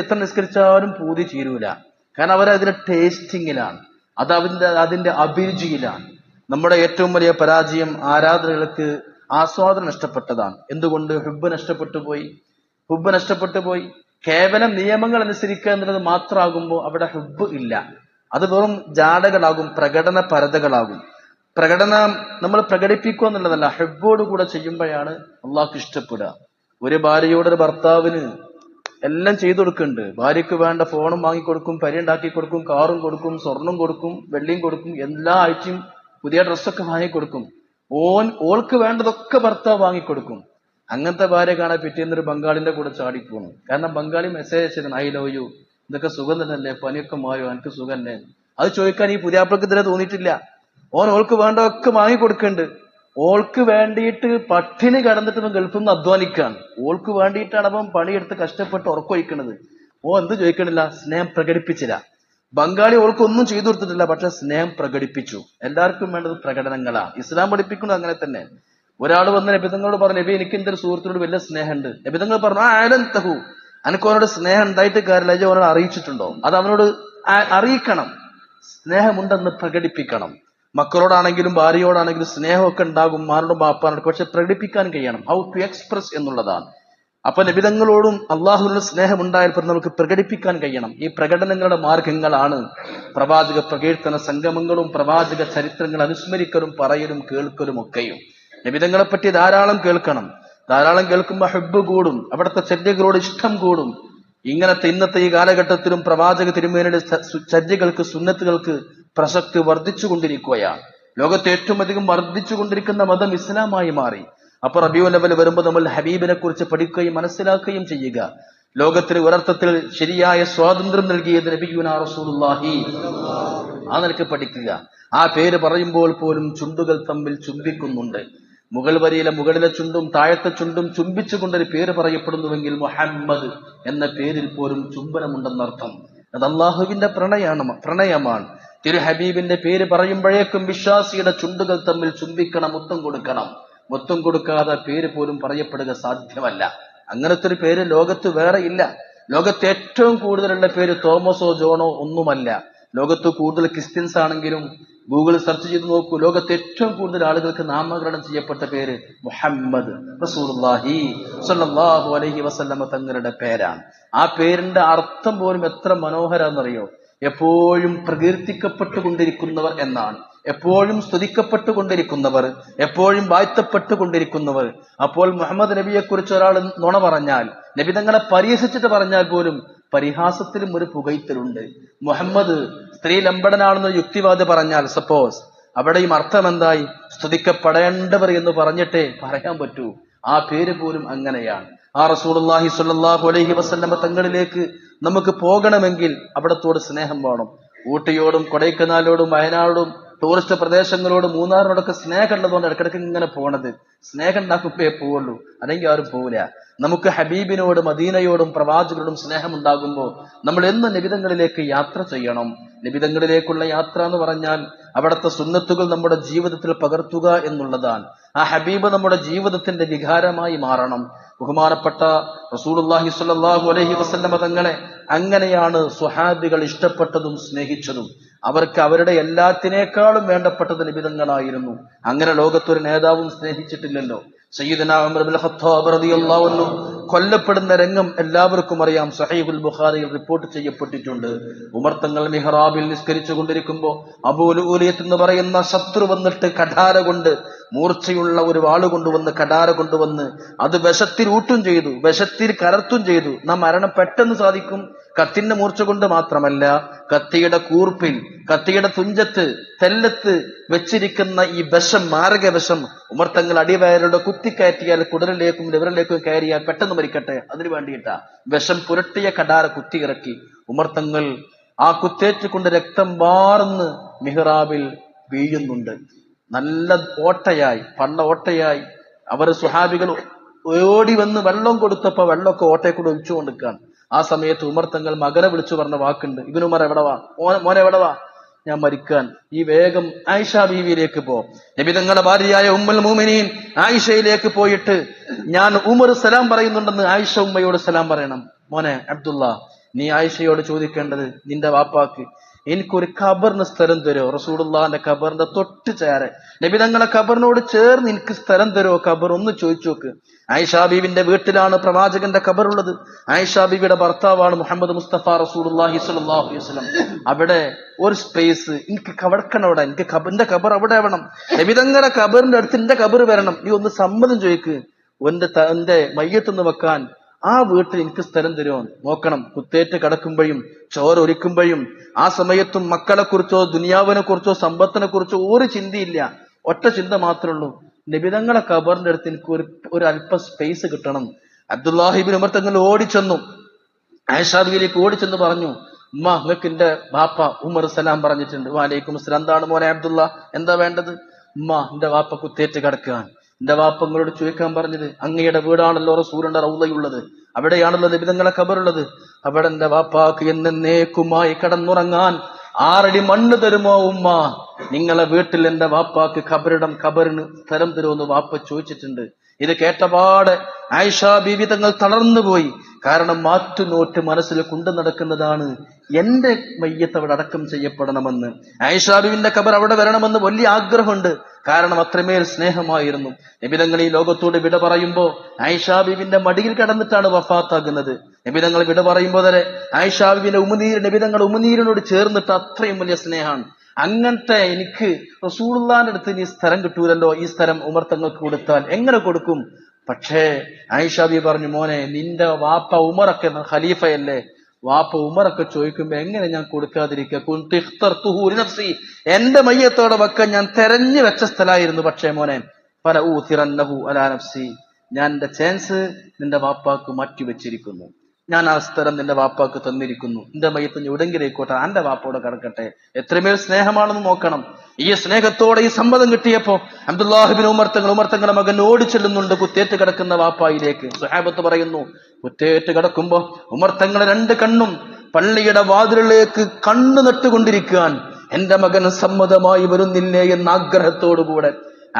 എത്ര നിസ്കരിച്ചാലും പൂതി തീരൂല. കാരണം അവരതിന്റെ ടേസ്റ്റിങ്ങിലാണ്, അതിന്റെ അഭിരുചിയിലാണ്. നമ്മുടെ ഏറ്റവും വലിയ പരാജയം ആരാധനകൾക്ക് ആസ്വാദനം നഷ്ടപ്പെട്ടതാണ്. എന്തുകൊണ്ട്? ഹുബ്ബ് നഷ്ടപ്പെട്ടു പോയി. കേവലം നിയമങ്ങൾ അനുസരിക്കുക എന്നുള്ളത് മാത്രമാകുമ്പോൾ അവിടെ ഹുബ്ബ് ഇല്ല. അത് വെറും ജാടകളാകും, പ്രകടന പരതകളാകും. പ്രകടനം നമ്മൾ പ്രകടിപ്പിക്കുക എന്നുള്ളതല്ല, ഹുബ്ബോട് കൂടെ ചെയ്യുമ്പോഴാണ് അള്ളാഹ്ക്ക് ഇഷ്ടപ്പെടുക. ഒരു ഭാര്യയോട് ഒരു ഭർത്താവിന് എല്ലാം ചെയ്തു കൊടുക്കുന്നുണ്ട്. ഭാര്യയ്ക്ക് വേണ്ട ഫോണും വാങ്ങിക്കൊടുക്കും, പരി ഉണ്ടാക്കി കൊടുക്കും, കാറും കൊടുക്കും, സ്വർണം കൊടുക്കും, വെള്ളിയും കൊടുക്കും, എല്ലാ ആഴ്ചയും പുതിയ ഡ്രസ്സൊക്കെ വാങ്ങിക്കൊടുക്കും. ഓൾക്ക് വേണ്ടതൊക്കെ ഭർത്താവ് വാങ്ങിക്കൊടുക്കും. അങ്ങനത്തെ ഭാര്യ കാണാൻ പിറ്റേന്നൊരു ബംഗാളിന്റെ കൂടെ ചാടിപ്പോണം. കാരണം ബംഗാളി മെസ്സേജ് അയച്ചിരുന്നു, ഐ ലവ് യു, ഇതൊക്കെ സുഖം തന്നെയല്ലേ, പനിയൊക്കെ മായോ, എനിക്ക് സുഖല്ലേ? അത് ചോദിക്കാൻ ഈ പുതിയാപ്പിളക്ക് ഇതിനെ തോന്നിയിട്ടില്ല. ഓൾക്ക് വേണ്ടതൊക്കെ വാങ്ങിക്കൊടുക്കുന്നുണ്ട്. ഓൾക്ക് വേണ്ടിയിട്ട് പട്ടിണി കടന്നിട്ട് ഗൾഫിൽ നിന്ന് അധ്വാനിക്കാണ്. ഓൾക്ക് വേണ്ടിയിട്ടാണ് അവൻ പണിയെടുത്ത് കഷ്ടപ്പെട്ട് ഉറക്കൊഴിക്കണത്. എന്ത് ചോദിക്കണില്ല, സ്നേഹം പ്രകടിപ്പിച്ചില്ല. ബംഗാളി ഓൾക്കൊന്നും ചെയ്തു കൊടുത്തിട്ടില്ല, പക്ഷെ സ്നേഹം പ്രകടിപ്പിച്ചു. എല്ലാവർക്കും വേണ്ടത് പ്രകടനങ്ങളാ. ഇസ്ലാം പഠിപ്പിക്കുന്നത് അങ്ങനെ തന്നെ. ഒരാൾ വന്ന് നബിതങ്ങളോട് പറഞ്ഞു, നബി എനിക്ക് എന്റെ ഒരു സുഹൃത്തിനോട് വലിയ സ്നേഹമുണ്ട്. നബിതങ്ങൾ പറഞ്ഞു, ആലന്തഹു, അനക്ക് അവനോട് സ്നേഹം ഉണ്ടായിട്ട് കാര്യമില്ല, അവനോട് അറിയിച്ചിട്ടുണ്ടോ? അത് അവനോട് അറിയിക്കണം. സ്നേഹമുണ്ടെന്ന് പ്രകടിപ്പിക്കണം. മക്കളോടാണെങ്കിലും ഭാര്യയോടാണെങ്കിലും സ്നേഹമൊക്കെ ഉണ്ടാകും, മാരോടും ബാപ്പാനോടും. പക്ഷെ പ്രകടിപ്പിക്കാൻ കഴിയണം. ഹൗ ടു എക്സ്പ്രസ് എന്നുള്ളതാണ്. അപ്പൊ നബിതങ്ങളോടും അള്ളാഹുവിനോട് സ്നേഹം ഉണ്ടായപ്പോൾ നമുക്ക് പ്രകടിപ്പിക്കാൻ കഴിയണം. ഈ പ്രകടനങ്ങളുടെ മാർഗങ്ങളാണ് പ്രവാചക പ്രകീർത്തന സംഗമങ്ങളും പ്രവാചക ചരിത്രങ്ങൾ അനുസ്മരിക്കലും പറയലും കേൾക്കലും ഒക്കെയും. നബിതങ്ങളെ പറ്റി ധാരാളം കേൾക്കണം. ധാരാളം കേൾക്കുമ്പോൾ ഹുബ്ബ് കൂടും, അവിടുത്തെ ചര്യകളോട് ഇഷ്ടം കൂടും. ഇന്നത്തെ ഈ കാലഘട്ടത്തിലും പ്രവാചക തിരുമേനിയുടെ ചര്യകൾക്ക്, സുന്നത്തുകൾക്ക് പ്രസക്തി വർദ്ധിച്ചുകൊണ്ടിരിക്കുകയാണ്. ലോകത്തെ ഏറ്റവും അധികം വർദ്ധിച്ചുകൊണ്ടിരിക്കുന്ന മതം ഇസ്ലാമായി മാറി. അപ്പൊ റബീഉൽ അവ്വൽ വരുമ്പോൾ നമ്മൾ ഹബീബിനെ കുറിച്ച് പഠിക്കുകയും മനസ്സിലാക്കുകയും ചെയ്യുക. ലോകത്തിന് ഒരർത്ഥത്തിൽ ശരിയായ സ്വാതന്ത്ര്യം നൽകിയത് നബിയുനാ റസൂലുള്ളാഹി. ആ നിലക്ക് പഠിക്കുക. ആ പേര് പറയുമ്പോൾ പോലും ചുണ്ടുകൾ തമ്മിൽ ചുംബിക്കുന്നുണ്ട്. മുകൾ വരിയിലെ മുകളിലെ ചുണ്ടും താഴത്തെ ചുണ്ടും ചുംബിച്ചുകൊണ്ടൊരു പേര് പറയപ്പെടുന്നുവെങ്കിൽ മുഹമ്മദ് എന്ന പേരിൽ പോലും ചുംബനമുണ്ടെന്നർത്ഥം. അത് അള്ളാഹുവിന്റെ പ്രണയമാണ്. തിരു ഹബീബിന്റെ പേര് പറയുമ്പോഴേക്കും വിശ്വാസിയുടെ ചുണ്ടുകൾ തമ്മിൽ ചുംബിക്കണം, മുത്തം കൊടുക്കണം. മുത്തം കൊടുക്കാതെ പേര് പോലും പറയപ്പെടുക സാധ്യമല്ല. അങ്ങനത്തെ ഒരു പേര് ലോകത്ത് വേറെ ഇല്ല. ലോകത്ത് ഏറ്റവും കൂടുതലുള്ള പേര് തോമസോ ജോണോ ഒന്നുമല്ല. ലോകത്ത് കൂടുതൽ ക്രിസ്ത്യൻസ് ആണെങ്കിലും ഗൂഗിൾ സെർച്ച് ചെയ്ത് നോക്കൂ, ലോകത്തെ ഏറ്റവും കൂടുതൽ ആളുകൾക്ക് നാമകരണം ചെയ്യപ്പെട്ട പേര് മുഹമ്മദ് റസൂലുള്ളാഹി സ്വല്ലല്ലാഹു അലൈഹി വസല്ലമ തങ്ങളുടെ പേരാണ്. ആ പേരിന്റെ അർത്ഥം പോലും എത്ര മനോഹരാന്നറിയോ? എപ്പോഴും പ്രകീർത്തിക്കപ്പെട്ടുകൊണ്ടിരിക്കുന്നവർ എന്നാണ്, എപ്പോഴും സ്തുതിക്കപ്പെട്ടുകൊണ്ടിരിക്കുന്നവർ, എപ്പോഴും വാഴ്ത്തപ്പെട്ടുകൊണ്ടിരിക്കുന്നവർ. അപ്പോൾ മുഹമ്മദ് നബിയെ കുറിച്ച് ഒരാൾ നുണ പറഞ്ഞാൽ, നബി തങ്ങളെ പരിഹസിച്ചിട്ട് പറഞ്ഞാൽ പോലും പരിഹാസത്തിലും ഒരു പുകയ്ത്തലുണ്ട്. മുഹമ്മദ് സ്ത്രീ ലംബടനാണെന്ന് യുക്തിവാദി പറഞ്ഞാൽ സപ്പോസ്, അവിടെയും അർത്ഥം എന്തായി? സ്തുതിക്കപ്പെടേണ്ടവർ എന്ന് പറഞ്ഞിട്ടേ പറയാൻ പറ്റൂ. ആ പേര് പോലും അങ്ങനെയാണ്. ആ റസൂലുള്ളാഹി സ്വല്ലല്ലാഹു അലൈഹി വസല്ലമ തങ്ങളിലേക്ക് നമുക്ക് പോകണമെങ്കിൽ അവിടത്തോട് സ്നേഹം വേണം. ഊട്ടിയോടും കൊടൈക്കനാലോടും വയനാടോടും ടൂറിസ്റ്റ് പ്രദേശങ്ങളോടും മൂന്നാറിനോടൊക്കെ സ്നേഹം ഉള്ളതുകൊണ്ട് ഇടയ്ക്കിടയ്ക്ക് ഇങ്ങനെ പോണത്. സ്നേഹം ഉണ്ടാക്കുമ്പേ പോവുള്ളൂ, അല്ലെങ്കിൽ ആരും പോവില്ല. നമുക്ക് ഹബീബിനോടും മദീനയോടും പ്രവാചകരോടും സ്നേഹം ഉണ്ടാകുമ്പോൾ നമ്മൾ എന്ന് നിബിധങ്ങളിലേക്ക് യാത്ര ചെയ്യണം. നിബിധങ്ങളിലേക്കുള്ള യാത്ര എന്ന് പറഞ്ഞാൽ അവിടുത്തെ സുന്നത്തുകൾ നമ്മുടെ ജീവിതത്തിൽ പകർത്തുക എന്നുള്ളതാണ്. ആ ഹബീബ് നമ്മുടെ ജീവിതത്തിന്റെ വികാരമായി മാറണം. ബഹുമാനപ്പെട്ട റസൂലുള്ളാഹി സ്വല്ലല്ലാഹു അലൈഹി വസല്ലമ തങ്ങളെ അങ്ങനെയാണ് സ്വഹാബികൾ ഇഷ്ടപ്പെട്ടതും സ്നേഹിച്ചതും. അവർക്ക് അവരുടെ എല്ലാത്തിനേക്കാളും വേണ്ടപ്പെട്ടത് നിബിധങ്ങളായിരുന്നു. അങ്ങനെ ലോകത്തൊരു നേതാവും സ്നേഹിച്ചിട്ടില്ലല്ലോ. സയ്യിദുനാ ഉമർ ഇബ്നുൽ ഖത്താബ് റളിയല്ലാഹു അൻഹു കൊല്ലപ്പെടുന്ന രംഗം എല്ലാവർക്കും അറിയാം. സഹീഹുൽ ബുഖാരിയിൽ റിപ്പോർട്ട് ചെയ്യപ്പെട്ടിട്ടുണ്ട്. ഉമർ തങ്ങൾ മിഹ്റാബിൽ നിസ്കരിച്ചു കൊണ്ടിരിക്കുമ്പോൾ അബൂ ലുഅലുഅത്ത് എന്ന് പറയുന്ന ശത്രു വന്നിട്ട് കഠാര കൊണ്ട്, മൂർച്ചയുള്ള ഒരു വാള് കൊണ്ടുവന്ന്, കഠാര കൊണ്ടുവന്ന് അത് വിഷത്തിൽ ഊട്ടും ചെയ്തു, വിഷത്തിൽ കലർത്തും ചെയ്തു. നാം മരണം പെട്ടെന്ന് സാധിക്കും. കത്തിന്റെ മൂർച്ച കൊണ്ട് മാത്രമല്ല, കത്തിയുടെ കൂർപ്പിൽ, കത്തിയുടെ തുഞ്ചത്ത്, തെല്ലത്ത് വെച്ചിരിക്കുന്ന ഈ വിഷം, മാരക വിഷം ഉമർ തങ്ങൾ അടിവയറുടെ കുത്തിക്കയറ്റിയാൽ കുടലിലേക്കും ലിവറിലേക്കും കയറിയാൽ പെട്ടെന്ന് മരിക്കട്ടെ, അതിനു വേണ്ടിയിട്ടാ വിഷം പുരട്ടിയ കടാര കുത്തി ഇറക്കി. ഉമർ തങ്ങൾ ആ കുത്തേറ്റുകൊണ്ട് രക്തം വാർന്ന് മിഹ്റാബിൽ വീഴുന്നുണ്ട്. നല്ല ഓട്ടയായി, പള്ള ഓട്ടയായി. അവർ സുഹാബികൾ ഓടി വന്ന് വെള്ളം കൊടുത്തപ്പോ വെള്ളമൊക്കെ ഓട്ടയെ കൂടെ ഒഴിച്ചു കൊണ്ടിരിക്കുകയാണ്. ആ സമയത്ത് ഉമർ തങ്ങൾ മകനെ വിളിച്ചു പറഞ്ഞ വാക്കുണ്ട്, ഇബ്നു ഉമർ എവിടവാ, മോനെ എവിടവാ, ഞാൻ മരിക്കാൻ, ഈ വേഗം ആയിഷ ബീവിയിലേക്ക് പോ. നബി തങ്ങളുടെ ഭാര്യയായ ഉമ്മുൽ മുഅ്മിനീൻ ആയിഷയിലേക്ക് പോയിട്ട്, ഞാൻ ഉമർ സലാം പറയുന്നുണ്ടെന്ന് ആയിഷ ഉമ്മയോട് സലാം പറയണം. മോനെ അബ്ദുള്ള, നീ ആയിഷയോട് ചോദിക്കേണ്ടത്, നിന്റെ വാപ്പാക്ക് എനിക്കൊരു ഖബറിന് സ്ഥലം തരുമോ? റസൂലുള്ളാഹിന്റെ ഖബറിന്റെ തൊട്ട് ചേരെ, നബി തങ്ങളെ ഖബറിനോട് ചേർന്ന് എനിക്ക് സ്ഥലം തരുമോ ഖബർ? ഒന്ന് ചോദിച്ചു നോക്ക്. ആയിഷാ ബീവിന്റെ വീട്ടിലാണ് പ്രവാചകന്റെ ഖബറുള്ളത്. ആയിഷാ ബീവിയുടെ ഭർത്താവാണ് മുഹമ്മദ് മുസ്തഫ റസൂലുള്ളാഹി സ്വല്ലല്ലാഹു അലൈഹി വസല്ലം. അവിടെ ഒരു സ്പേസ് എനിക്ക് കവടക്കണം, അവിടെ എനിക്ക് എന്റെ ഖബർ അവിടെ വേണം. നബി തങ്ങളുടെ ഖബറിന്റെ അടുത്ത് എന്റെ ഖബർ വരണം. നീ ഒന്ന് സമ്മതം ചോദിക്ക്, എന്റെ മയ്യത്തൊന്ന് വെക്കാൻ ആ വീട്ടിൽ എനിക്ക് സ്ഥലം തരുമോ? നോക്കണം, കുത്തേറ്റ് കിടക്കുമ്പോഴും ചോര ഒലിക്കുമ്പോഴും ആ സമയത്തും മക്കളെ കുറിച്ചോ ദുനിയാവിനെ കുറിച്ചോ സമ്പത്തിനെ കുറിച്ചോ ഒരു ചിന്തയില്ല. ഒറ്റ ചിന്ത മാത്രമേ ഉള്ളൂ, നബിതങ്ങളെ ഖബറിന്റെ അടുത്ത് എനിക്ക് ഒരു അല്പ സ്പേസ് കിട്ടണം. അബ്ദുല്ലാഹി ഇബ്നു ഉമർ തങ്ങൾ ഓടിച്ചെന്നു, ആയിഷാ ബീവിയിലേക്ക് ഓടിച്ചെന്ന് പറഞ്ഞു, ഉമ്മ നിങ്ങൾക്ക് എന്റെ ബാപ്പ ഉമർ സലാം പറഞ്ഞിട്ടുണ്ട്. വഅലൈക്കും അസ്സലാം. എന്താണ് മോനെ അബ്ദുള്ള, എന്താ വേണ്ടത്? ഉമ്മ, എന്റെ വാപ്പ കുത്തേറ്റ് കിടക്കുകയാണ്. എന്റെ വാപ്പ നിങ്ങളോട് ചോദിക്കാൻ പറഞ്ഞത്, അങ്ങയുടെ വീടാണല്ലോ റസൂലിന്റെ റൗളയുള്ളത്, അവിടെയാണല്ലോ നബിതങ്ങളെ ഖബറുള്ളത്. അവിടെ എന്റെ വാപ്പാക്ക് എന്നേക്കുമായി കടന്നുറങ്ങാൻ 6 അടി മണ്ണ് തരുമോ ഉമ്മ? നിങ്ങളെ വീട്ടിൽ എന്റെ വാപ്പാക്ക് ഖബറിന് സ്ഥലം തരുമെന്ന് വാപ്പ ചോദിച്ചിട്ടുണ്ട്. ഇത് കേട്ടപാടെ ആയിഷാ ബീവി തങ്ങൾ തളർന്നുപോയി. കാരണം മാറ്റുനോട്ട് മനസ്സിൽ കൊണ്ടു നടക്കുന്നതാണ്, എന്റെ മയ്യത്ത് അവിടെ അടക്കം ചെയ്യപ്പെടണമെന്ന്. ആയിഷാ ബീവിന്റെ ഖബർ അവിടെ വരണമെന്ന് വലിയ ആഗ്രഹമുണ്ട്. കാരണം അത്രമേൽ സ്നേഹമായിരുന്നു. നബിതങ്ങൾ ഈ ലോകത്തോട് വിട പറയുമ്പോ ആയിഷാ ബീവിന്റെ മടിയിൽ കിടന്നിട്ടാണ് വഫാത്താകുന്നത്. നബിതങ്ങൾ വിട പറയുമ്പോ തന്നെ ആയിഷാ ബീവിന്റെ ഉമിനീര്, നബിതങ്ങൾ ഉമിനീരിനോട് ചേർന്നിട്ട് അത്രയും വലിയ സ്നേഹമാണ്. അങ്ങനത്തെ എനിക്ക് റസൂലുള്ളാഹിന്റെ അടുത്ത് ഇനി സ്ഥലം കിട്ടൂലല്ലോ, ഈ സ്ഥലം ഉമർ തങ്ങൾക്ക് കൊടുത്താൽ എങ്ങനെ കൊടുക്കും? പക്ഷേ ആയിഷാ ബീവി പറഞ്ഞു, മോനെ നിന്റെ വാപ്പ ഉമറൊക്കെ ഖലീഫയല്ലേ, വാപ്പ ഉമറൊക്കെ ചോദിക്കുമ്പോ എങ്ങനെ ഞാൻ കൊടുക്കാതിരിക്കുക? എന്റെ മയ്യത്തോടെ വെക്കാൻ ഞാൻ തെരഞ്ഞു വെച്ച സ്ഥലമായിരുന്നു. പക്ഷേ മോനെ ഫലഊതിറന്നഹു അലാ നഫ്സി, ഞാൻ എന്റെ ചാൻസ് നിന്റെ വാപ്പാക്ക് മാറ്റിവെച്ചിരിക്കുന്നു. ഞാൻ ആ സ്ഥലം നിന്റെ വാപ്പാക്ക് തന്നിരിക്കുന്നു. നിന്റെ മയ്യത്ത് എവിടെങ്കിലും ആയിക്കോട്ടെ, എന്റെ വാപ്പോടെ കിടക്കട്ടെ. എത്രമേൽ സ്നേഹമാണെന്ന് നോക്കണം. ഈ സ്നേഹത്തോടെ ഈ സമ്മതം കിട്ടിയപ്പോ അബ്ദുല്ലാഹി ഇബ്നു ഉമർ തങ്ങളുടെ മകൻ ഓടിച്ചെല്ലുന്നുണ്ട് കുത്തേറ്റ് കിടക്കുന്ന വാപ്പായിലേക്ക്. സ്വഹാബത്ത് പറയുന്നു, കുത്തേറ്റ് കിടക്കുമ്പോ ഉമർ തങ്ങളുടെ 2 കണ്ണും പള്ളിയുടെ വാതിലിലേക്ക് കണ്ണു നട്ടുകൊണ്ടിരിക്കാൻ, എന്റെ മകൻ സമ്മതമായി വരുന്നില്ലേ എന്ന ആഗ്രഹത്തോടുകൂടെ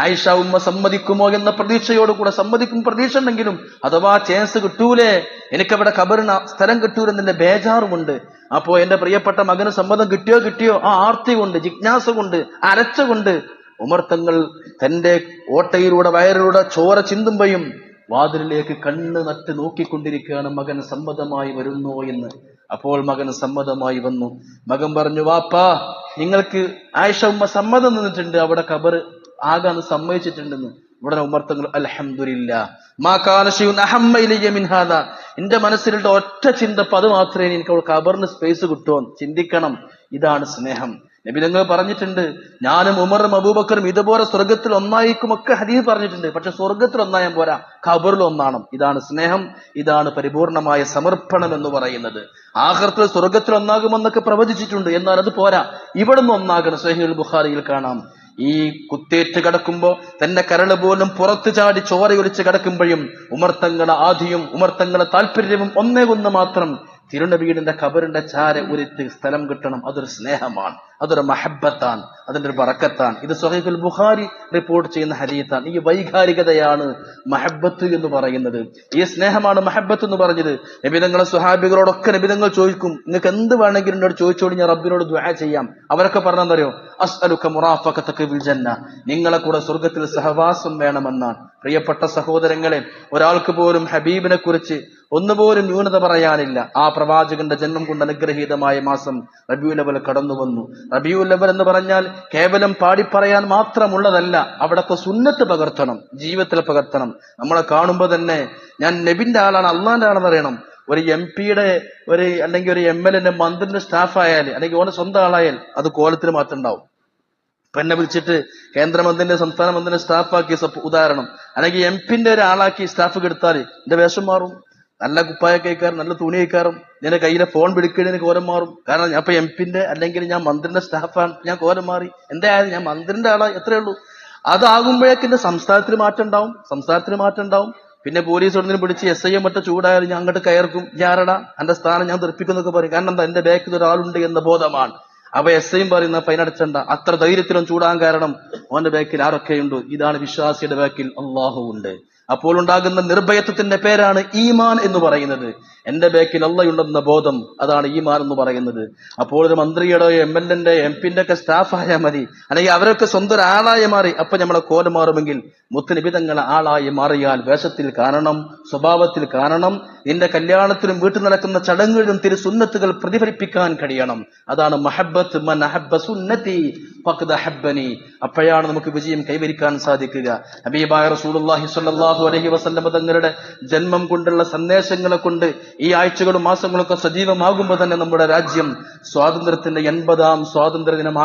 ആയിഷ ഉമ്മ സമ്മതിക്കുമോ എന്ന പ്രതീക്ഷയോടുകൂടെ സമ്മതിക്കും പ്രതീക്ഷ ഉണ്ടെങ്കിലും അഥവാ ചാൻസ് കിട്ടൂലേ, എനിക്കവിടെ ഖബറിന് സ്ഥലം കിട്ടൂലെന്നെ ബേജാറുമുണ്ട്. അപ്പോ എന്റെ പ്രിയപ്പെട്ട മകന് സമ്മതം കിട്ടിയോ ആ ആർത്തി കൊണ്ട്, ജിജ്ഞാസ കൊണ്ട്, അരച്ചുകൊണ്ട് ഉമർ തങ്ങൾ തന്റെ ഓട്ടയിലൂടെ വയറിലൂടെ ചോര ചിന്തുമ്പയും വാതിലിലേക്ക് കണ്ണ് നട്ട് നോക്കിക്കൊണ്ടിരിക്കുകയാണ്, മകൻ സമ്മതമായി വരുന്നോ എന്ന്. അപ്പോൾ മകൻ സമ്മതമായി വന്നു. മകൻ പറഞ്ഞു, വാപ്പാ നിങ്ങൾക്ക് ആയിഷ ഉമ്മ സമ്മതം നിന്നിട്ടുണ്ട്, അവിടെ ഖബർ ആകാന്ന് സമ്മതിച്ചിട്ടുണ്ടെന്ന്. ഉടനെ ഉമർ തങ്ങൾ അൽഹംദുലില്ലാഹ് മാ കാന ശൈഉൻ അഹമ്മ ഇലയ്യ മിൻ ഹാദാ, എന്റെ മനസ്സിലുള്ള ഒറ്റ ചിന്ത അത് മാത്രമേ എനിക്ക് അവിടെ ഖബറിന് സ്പേസ് കിട്ടുമോ ചിന്തിക്കണം. ഇതാണ് സ്നേഹം. നബി തങ്ങൾ പറഞ്ഞിട്ടുണ്ട്, ഞാനും ഉമറും അബൂബക്കറും ഇതുപോലെ സ്വർഗത്തിൽ ഒന്നായിക്കുമൊക്കെ ഹദീസ് പറഞ്ഞിട്ടുണ്ട്. പക്ഷെ സ്വർഗത്തിൽ ഒന്നായാൻ പോരാ, ഖബറിൽ ഒന്നാണം. ഇതാണ് സ്നേഹം, ഇതാണ് പരിപൂർണമായ സമർപ്പണം എന്ന് പറയുന്നത്. ആഖിറത്തിൽ സ്വർഗത്തിൽ ഒന്നാകുമെന്നൊക്കെ പ്രവചിച്ചിട്ടുണ്ട്, എന്നാൽ അത് പോരാ, ഇവിടെ നിന്ന് ഒന്നാകണം. സ്വഹീഹുൽ ബുഖാരിയിൽ കാണാം, ഈ കുത്തേറ്റ് കിടക്കുമ്പോ തന്റെ കരള് പോലും പുറത്തു ചാടി ചോരയൊലിച്ച് കിടക്കുമ്പോഴും ഉമർ തങ്ങളുടെ ആധിയും ഉമർ തങ്ങളുടെ താല്പര്യവും ഒന്നേ ഒന്ന് മാത്രം, തിരുനബിയുടെ ഖബറിന്റെ ചാര ഉരുത്തി സ്ഥലം കിട്ടണം. അതൊരു സ്നേഹമാണ്, അതൊരു മഹബത്താണ്, അതിന്റെ ഒരു ബറക്കത്താണ്. ഇത് സ്വഹീഹുൽ ബുഖാരി റിപ്പോർട്ട് ചെയ്യുന്ന ഹദീസാണ്. ഈ വൈകാരികതയാണ് മഹബത്ത് എന്ന് പറയുന്നത്, ഈ സ്നേഹമാണ് മഹബത്ത് എന്ന് പറഞ്ഞത്. നബിതങ്ങളെ സ്വഹാബികളോടൊക്കെ നബിതങ്ങൾ ചോദിക്കും, നിങ്ങൾക്ക് എന്ത് വേണമെങ്കിലും എന്നോട് ചോദിച്ചോടി, ഞാൻ റബ്ബിനോട് ദുആ ചെയ്യാം. അവരൊക്കെ പറഞ്ഞെന്നറിയോ, അസ്അലുക മുറാഫഖതക ഫിൽ ജന്ന, നിങ്ങളെ കൂടെ സ്വർഗത്തിൽ സഹവാസം വേണമെന്നാണ്. പ്രിയപ്പെട്ട സഹോദരങ്ങളെ, ഒരാൾക്ക് പോലും ഹബീബിനെ കുറിച്ച് ഒന്നുപോലും ന്യൂനത പറയാനില്ല. ആ പ്രവാചകന്റെ ജന്മം കൊണ്ട് അനുഗ്രഹീതമായ മാസം റബീഉൽ അവ്വൽ കടന്നു വന്നു. റബീഉൽ അവ്വൽ എന്ന് പറഞ്ഞാൽ കേവലം പാടിപ്പറയാൻ മാത്രമുള്ളതല്ല, അവിടത്തെ സുന്നത്ത് പകർത്തണം, ജീവിതത്തിൽ പകർത്തണം. നമ്മളെ കാണുമ്പോൾ തന്നെ ഞാൻ നബിന്റെ ആളാണ്, അള്ളാന്റെ ആളെന്ന് അറിയണം. ഒരു MP-യുടെ അല്ലെങ്കിൽ ഒരു MLA മന്ത്രിന്റെ സ്റ്റാഫ് ആയാൽ അല്ലെങ്കിൽ ഓനെ സ്വന്തം ആളായാൽ അത് കോലത്തിന് മാറ്റം ഉണ്ടാവും. എന്നെ വിളിച്ചിട്ട് കേന്ദ്രമന്ത്രിന്റെ സംസ്ഥാന മന്ത്രിന്റെ സ്റ്റാഫാക്കി ഉദാഹരണം, അല്ലെങ്കിൽ MP-ന്റെ ഒരാളാക്കി സ്റ്റാഫ് എടുത്താൽ എന്റെ വേഷം മാറും. നല്ല കുപ്പായ കൈക്കാരും നല്ല തുണി കൈക്കാരും നിന്റെ കയ്യിലെ ഫോൺ പിടിക്കുന്നതിന് കോലം മാറും. കാരണം ഞാൻ ഇപ്പൊ MP-ന്റെ അല്ലെങ്കിൽ ഞാൻ മന്ത്രിന്റെ സ്റ്റാഫാണ്, ഞാൻ കോലം മാറി. എന്തായാലും ഞാൻ മന്ത്രിന്റെ ആളാ, എത്രയേ ഉള്ളൂ. അതാകുമ്പോഴേക്ക് എന്റെ സംസ്ഥാനത്തിന് മാറ്റം ഉണ്ടാവും. പിന്നെ പോലീസ് ഒന്നിനും പിടിച്ച് SI മറ്റോ ചൂടായാലും ഞാൻ അങ്ങോട്ട് കയർക്കും, ഞാരടാ എന്റെ സ്ഥാനം ഞാൻ തെറിപ്പിക്കുന്നൊക്കെ പറയും. കാരണം എന്താ, എന്റെ ബാക്കിൽ ഒരാളുണ്ട് എന്ന ബോധമാണ്. അപ്പൊ SIയും പറയുന്ന ഫൈൻ അടച്ചണ്ട, അത്ര ധൈര്യത്തിലും ചൂടാൻ കാരണം ഓന്റെ ബാക്കിൽ ആരൊക്കെയുണ്ട്. ഇതാണ് വിശ്വാസിയുടെ ബാക്കിൽ അള്ളാഹു ഉണ്ട്. അപ്പോൾ ഉണ്ടാകുന്ന നിർഭയത്വത്തിന്റെ പേരാണ് ഈമാൻ എന്ന് പറയുന്നത്. എന്റെ ബാക്കിൽ അള്ളയുണ്ടെന്ന ബോധം, അതാണ് ഈമാൻ എന്ന് പറയുന്നത്. അപ്പോൾ ഒരു മന്ത്രിയുടെ MLA MP-ന്റെ ഒക്കെ സ്റ്റാഫ് ആയാൽ മതി, അല്ലെങ്കിൽ അവരൊക്കെ സ്വന്തം ആളായി മാറി. അപ്പൊ നമ്മളെ കോലം മാറുമെങ്കിൽ മുത്തുനബി തങ്ങളെ ആളായി മാറിയാൽ വേഷത്തിൽ കാണണം, സ്വഭാവത്തിൽ കാണണം. നിന്റെ കല്യാണത്തിലും വീട്ടിൽ നടക്കുന്ന ചടങ്ങുകളിലും തിരുസുന്നത്തുകൾ പ്രതിഫലിപ്പിക്കാൻ കഴിയണം. അതാണ് മഹബ്ബത്ത്. മൻ അഹബ്ബ സുന്നതി ഫഖദ് അഹബ്ബനി. അപ്പോഴാണ് നമുക്ക് വിജയം കൈവരിക്കാൻ സാധിക്കുക. ഹബീബായ റസൂലുള്ളാഹി സ്വല്ലല്ലാഹു അലൈഹി വസല്ലം തങ്ങളുടെ ജന്മം കൊണ്ടുള്ള സന്ദേശങ്ങളെ കൊണ്ട് ഈ ആഴ്ചകളും മാസങ്ങളൊക്കെ സജീവമാകുമ്പോൾ തന്നെ നമ്മുടെ രാജ്യം സ്വാതന്ത്ര്യത്തിന്റെ 80ാം സ്വാതന്ത്ര്യ ദിനം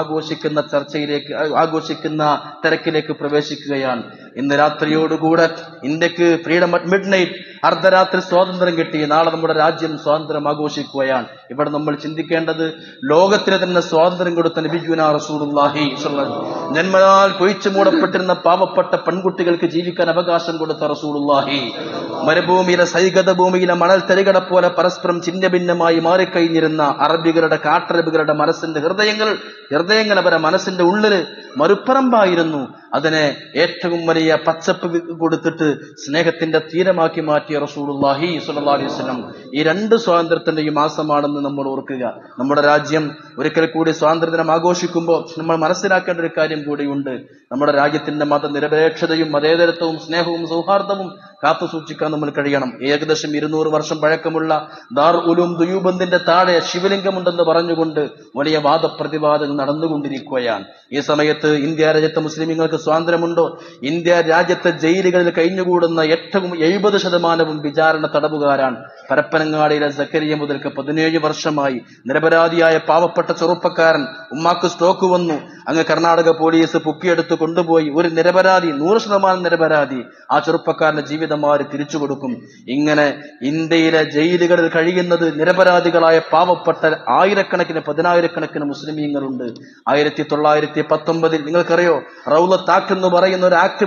ആഘോഷിക്കുന്ന തിരക്കിലേക്ക് പ്രവേശിക്കുകയാണ്. ഇന്ന് രാത്രിയോടുകൂടെ ഇന്ത്യക്ക് ഫ്രീഡം അറ്റ് മിഡ് നൈറ്റ്, അർദ്ധരാത്രി സ്വാതന്ത്ര്യം കിട്ടി. നാളെ നമ്മുടെ രാജ്യം സ്വാതന്ത്ര്യം ആഘോഷിക്കുകയാണ്. ഇവിടെ നമ്മൾ ചിന്തിക്കേണ്ടത്, ലോകത്തിന് തന്നെ സ്വാതന്ത്ര്യം കൊടുത്ത നബിയുനാ റസൂലുള്ളാഹി സ്വല്ലല്ലാഹു അലൈഹി വസല്ലം, ജന്മനാൽ കൊഴിച്ചു മൂടപ്പെട്ടിരുന്ന പാവപ്പെട്ട പെൺകുട്ടികൾക്ക് ജീവിക്കാൻ അവകാശം കൊടുത്ത റസൂലുള്ളാഹി, മരുഭൂമിയിലെ സൈകത ഭൂമിയിലെ മണൽ തരികട പോലെ പരസ്പരം ചിഹ്ന ഭിന്നമായി മാറിക്കഴിഞ്ഞിരുന്ന അറബികളുടെ കാട്ടറബികളുടെ ഹൃദയങ്ങൾ അവരെ മനസ്സിന്റെ ഉള്ളില് മറുപ്പറമ്പായിരുന്നു. അതിനെ ഏറ്റവും വലിയ പച്ചപ്പ് കൊടുത്തിട്ട് സ്നേഹത്തിന്റെ തീരമാക്കി മാറ്റിയ റസൂലുള്ളാഹി സ്വല്ലല്ലാഹു അലൈഹി വസല്ലം. ഈ 2 സ്വാതന്ത്ര്യത്തിന്റെ ഈ മാസമാണെന്ന് നമ്മൾ ഓർക്കുക. നമ്മുടെ രാജ്യം ഒരിക്കൽ കൂടി സ്വാതന്ത്ര്യദിനം ആഘോഷിക്കുമ്പോൾ നമ്മൾ മനസ്സിലാക്കേണ്ട ഒരു കാര്യം കൂടിയുണ്ട്. നമ്മുടെ രാജ്യത്തിന്റെ മതനിരപേക്ഷതയും മതേതരത്വവും സ്നേഹവും സൗഹാർദ്ദവും കാത്തു സൂക്ഷിക്കാൻ നമ്മൾ കഴിയണം. ഏകദേശം 200 വർഷം പഴക്കമുള്ള ദാർ ഉലൂം ദുയൂബന്ദിന്റെ താഴെ ശിവലിംഗമുണ്ടെന്ന് പറഞ്ഞുകൊണ്ട് വലിയ വാദപ്രതിവാദങ്ങൾ നടന്നുകൊണ്ടിരിക്കുകയാണ്. ഈ സമയത്ത് ഇന്ത്യ രാജ്യത്തെ മുസ്ലിമീങ്ങൾക്ക് സ്വാതന്ത്ര്യമുണ്ടോ? ഇന്ത്യ രാജ്യത്തെ ജയിലുകളിൽ കഴിഞ്ഞുകൂടുന്ന ഏറ്റവും 70% വിചാരണ തടവുകാരാണ്. പരപ്പനങ്ങാടിയിലെ സക്കരിയ മുതൽക്ക് 17 വർഷമായി നിരപരാധിയായ പാവപ്പെട്ട ചെറുപ്പക്കാരൻ, ഉമ്മാക്ക് സ്ട്രോക്ക് വന്നു, അങ്ങ് കർണാടക പോലീസ് പൊക്കിയെടുത്ത് കൊണ്ടുപോയി. ഒരു നിരപരാധി, 100% നിരപരാധി, ആ ചെറുപ്പക്കാരന്റെ ജീവിതം ആര് തിരിച്ചു കൊടുക്കും? ഇങ്ങനെ ഇന്ത്യയിലെ ജയിലുകളിൽ കഴിയുന്നത് നിരപരാധികളായ പാവപ്പെട്ട പതിനായിരക്കണക്കിന് മുസ്ലിമീങ്ങളുണ്ട്. 1919 നിങ്ങൾക്കറിയോ, റൗലത്ത് ആക്ട് എന്ന് പറയുന്ന ഒരു ആക്ട്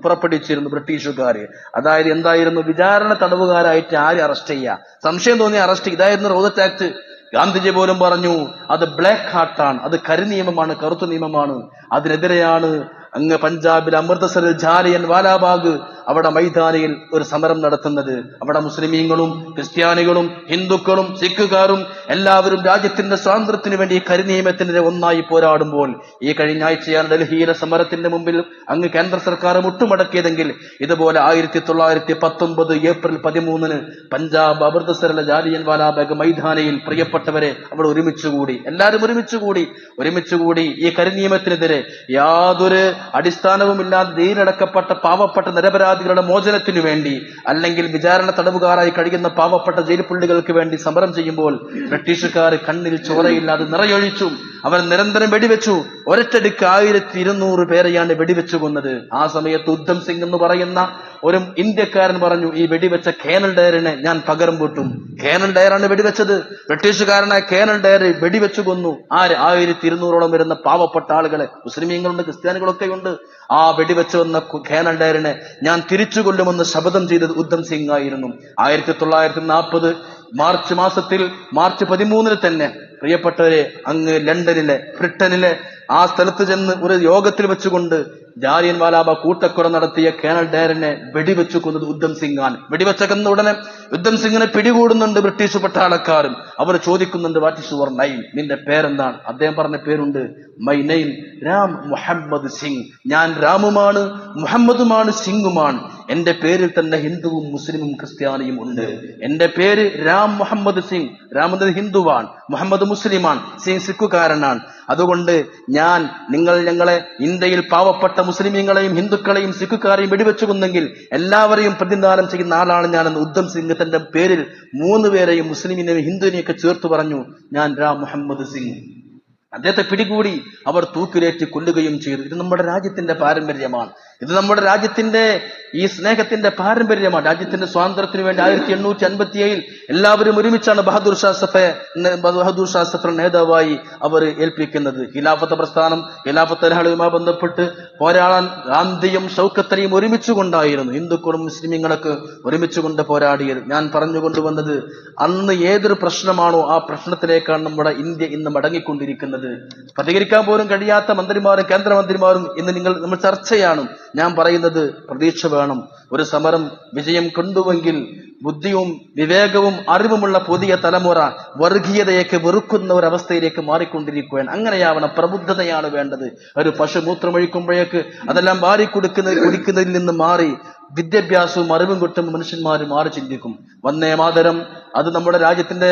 പുറപ്പെടുവിച്ചിരുന്നു ബ്രിട്ടീഷുകാര്. അതായത് എന്തായിരുന്നു? വിചാരണ തടവുകാരായിട്ട് ആര് അറസ്റ്റ് ചെയ്യുക, സംശയം തോന്നിയ അറസ്റ്റ്. ഇതായിരുന്നു റൗലത്ത് ആക്ട്. ഗാന്ധിജി പോലും പറഞ്ഞു അത് ബ്ലാക്ക് ഹാർട്ടാണ്, അത് കരിനിയമമാണ്, കറുത്ത നിയമമാണ്. അതിനെതിരെയാണ് അങ്ങ് പഞ്ചാബിൽ അമൃതസറിൽ ജാലിയൻ വാലാബാഗ് അവിടെ മൈതാനിയിൽ ഒരു സമരം നടത്തുന്നത്. അവിടെ മുസ്ലിമീങ്ങളും ക്രിസ്ത്യാനികളും ഹിന്ദുക്കളും സിഖുകാരും എല്ലാവരും രാജ്യത്തിന്റെ സ്വാതന്ത്ര്യത്തിന് വേണ്ടി കരിനിയമത്തിനെതിരെ ഒന്നായി പോരാടുമ്പോൾ ഈ കഴിഞ്ഞ ആഴ്ചയാണ് ഡൽഹിയിലെ സമരത്തിന്റെ മുമ്പിൽ അങ്ങ് കേന്ദ്ര സർക്കാർ മുട്ടുമടക്കിയതെങ്കിൽ ഇതുപോലെ 1919 ഏപ്രിൽ 13 പഞ്ചാബ് അമൃതസറിലെ ജാലിയൻ വാലാബാഗ് മൈതാനിയിൽ പ്രിയപ്പെട്ടവരെ അവിടെ ഒരുമിച്ചുകൂടി, എല്ലാവരും ഒരുമിച്ചുകൂടി ഈ കരിനിയമത്തിനെതിരെ യാതൊരു അടിസ്ഥാനവുമില്ലാതെ ജയിലടക്കപ്പെട്ട പാവപ്പെട്ട നിരപരാധികളുടെ മോചനത്തിനു വേണ്ടി അല്ലെങ്കിൽ വിചാരണ തടവുകാരായി കഴിയുന്ന പാവപ്പെട്ട ജയിൽ പുള്ളികൾക്ക് വേണ്ടി സമരം ചെയ്യുമ്പോൾ ബ്രിട്ടീഷുകാർ കണ്ണിൽ ചോരയില്ലാതെ നിറയൊഴിച്ചു. അവർ നിരന്തരം വെടിവെച്ചു. ഒരൊറ്റടിക്ക് 1200 പേരെയാണ് വെടിവെച്ചു കൊന്നത്. ആ സമയത്ത് ഉദ്ധം സിംഗ് എന്ന് പറയുന്ന ഒരു ഇന്ത്യക്കാരൻ പറഞ്ഞു, ഈ വെടിവെച്ച കേണൽ ഡയറിനെ ഞാൻ പകരം വീട്ടും. കേണൽ ഡയറാണ് വെടിവെച്ചത്. ബ്രിട്ടീഷുകാരനായ കേണൽ ഡയർ വെടിവെച്ചു കൊന്നു. 1200ഓളം വരുന്ന പാവപ്പെട്ട ആളുകളെ, മുസ്ലിമീങ്ങളുണ്ട് ക്രിസ്ത്യാനികളൊക്കെ ഉണ്ട്. ആ വെടിവെച്ചു വന്ന കേണൽ ഡയറിനെ ഞാൻ തിരിച്ചു കൊല്ലുമെന്ന് ശപഥം ചെയ്തത് ഉദ്ധം സിംഗ് ആയിരുന്നു. 1940 മാർച്ച് മാസത്തിൽ മാർച്ച് 13 തന്നെ പ്രിയപ്പെട്ടവരെ അങ്ങ് ലണ്ടനിലെ ബ്രിട്ടനിലെ ആ സ്ഥലത്ത് ചെന്ന് ഒരു യോഗത്തിൽ വെച്ചുകൊണ്ട് ജാലിയൻ വാലാബാഗ് കൂട്ടക്കൊല നടത്തിയ കേണൽ ഡയറിനെ വെടിവെച്ചു കൊന്നത് ഉദ്ധം സിംഗ് ആണ്. വെടിവെച്ച കൊന്ന ഉടനെ ഉദ്ധം സിംഗിനെ പിടികൂടുന്നുണ്ട് ബ്രിട്ടീഷ് പട്ടാളക്കാരും. അവർ ചോദിക്കുന്നുണ്ട്, വാട്ട് ഈസ് യുവർ നെയിം, നിന്റെ പേരെന്താണ്? അദ്ദേഹം പറഞ്ഞ പേരുണ്ട്, മൈ നെയിം രാം മുഹമ്മദ് സിംഗ്. ഞാൻ രാമുമാണ്, മുഹമ്മദുമാണ്, സിംഗുമാണ്. എന്റെ പേരിൽ തന്നെ ഹിന്ദുവും മുസ്ലിമും ക്രിസ്ത്യാനിയും ഉണ്ട്. എന്റെ പേര് രാം മുഹമ്മദ് സിംഗ്. രാം എന്നത് ഹിന്ദുവാണ്, മുഹമ്മദ് മുസ്ലിമാണ്, സിംഗ് സിഖുകാരനാണ്. അതുകൊണ്ട് ഞങ്ങളെ ഇന്ത്യയിൽ പാവപ്പെട്ട മുസ്ലിമീങ്ങളെയും ഹിന്ദുക്കളെയും സിഖുകാരെയും വെടിവെച്ചു കൊന്നെങ്കിൽ എല്ലാവരെയും പ്രതിനിധാനം ചെയ്യുന്ന ആളാണ് ഞാനെന്ന് ഉദ്ധം സിംഗ് തന്റെ പേരിൽ 3 പേരെയും മുസ്ലിമിനെയും ഹിന്ദുവിനെയൊക്കെ ചേർത്ത് പറഞ്ഞു, ഞാൻ രാം മുഹമ്മദ് സിംഗ്. അദ്ദേഹത്തെ പിടികൂടി അവർ തൂക്കിലേറ്റി കൊല്ലുകയും ചെയ്തു. ഇത് നമ്മുടെ രാജ്യത്തിന്റെ പാരമ്പര്യമാണ്. ഇത് നമ്മുടെ രാജ്യത്തിന്റെ ഈ സ്നേഹത്തിന്റെ പാരമ്പര്യമാണ്. രാജ്യത്തിന്റെ സ്വാതന്ത്ര്യത്തിന് വേണ്ടി 1857 എല്ലാവരും ഒരുമിച്ചാണ് ബഹദൂർ ഷാ സഫർ നേതാവായി അവർ ഏൽപ്പിക്കുന്നത്. ഖിലാഫത്ത് പ്രസ്ഥാനം, ഖിലാഫത്ത് ലഹളയുമായി ബന്ധപ്പെട്ട് പോരാടാൻ ഗാന്ധിയും ഷൗക്കത്ത് അലിയും ഒരുമിച്ചുകൊണ്ടായിരുന്നു. ഹിന്ദുക്കളും മുസ്ലിമീങ്ങളൊക്കെ ഒരുമിച്ചുകൊണ്ട് പോരാടിയത്. ഞാൻ പറഞ്ഞുകൊണ്ടുവന്നത്, അന്ന് ഏതൊരു പ്രശ്നമാണോ ആ പ്രശ്നത്തിലേക്കാണ് നമ്മുടെ ഇന്ത്യ ഇന്ന് മടങ്ങിക്കൊണ്ടിരിക്കുന്നത്. പ്രതികരിക്കാൻ പോലും കഴിയാത്ത മന്ത്രിമാരും കേന്ദ്രമന്ത്രിമാരും ഇന്ന് നമ്മൾ ചർച്ചയാണ്. ഞാൻ പറയുന്നത്, പ്രതീക്ഷ വേണം. ഒരു സമരം വിജയം കൊണ്ടുവെങ്കിൽ ബുദ്ധിയും വിവേകവും അറിവുമുള്ള പുതിയ തലമുറ വർഗീയതയൊക്കെ വെറുക്കുന്ന ഒരവസ്ഥയിലേക്ക് മാറിക്കൊണ്ടിരിക്കുകയാണ്. അങ്ങനെയാവണം. പ്രബുദ്ധതയാണ് വേണ്ടത്. ഒരു പശു മൂത്രമൊഴിക്കുമ്പോഴേക്ക് അതെല്ലാം കുടിക്കുന്നതിൽ നിന്ന് മാറി വിദ്യാഭ്യാസവും അറിവും കിട്ടുമ്പോൾ മനുഷ്യന്മാർ മാറി ചിന്തിക്കും. വന്ദേ മാതരം അത് നമ്മുടെ രാജ്യത്തിന്റെ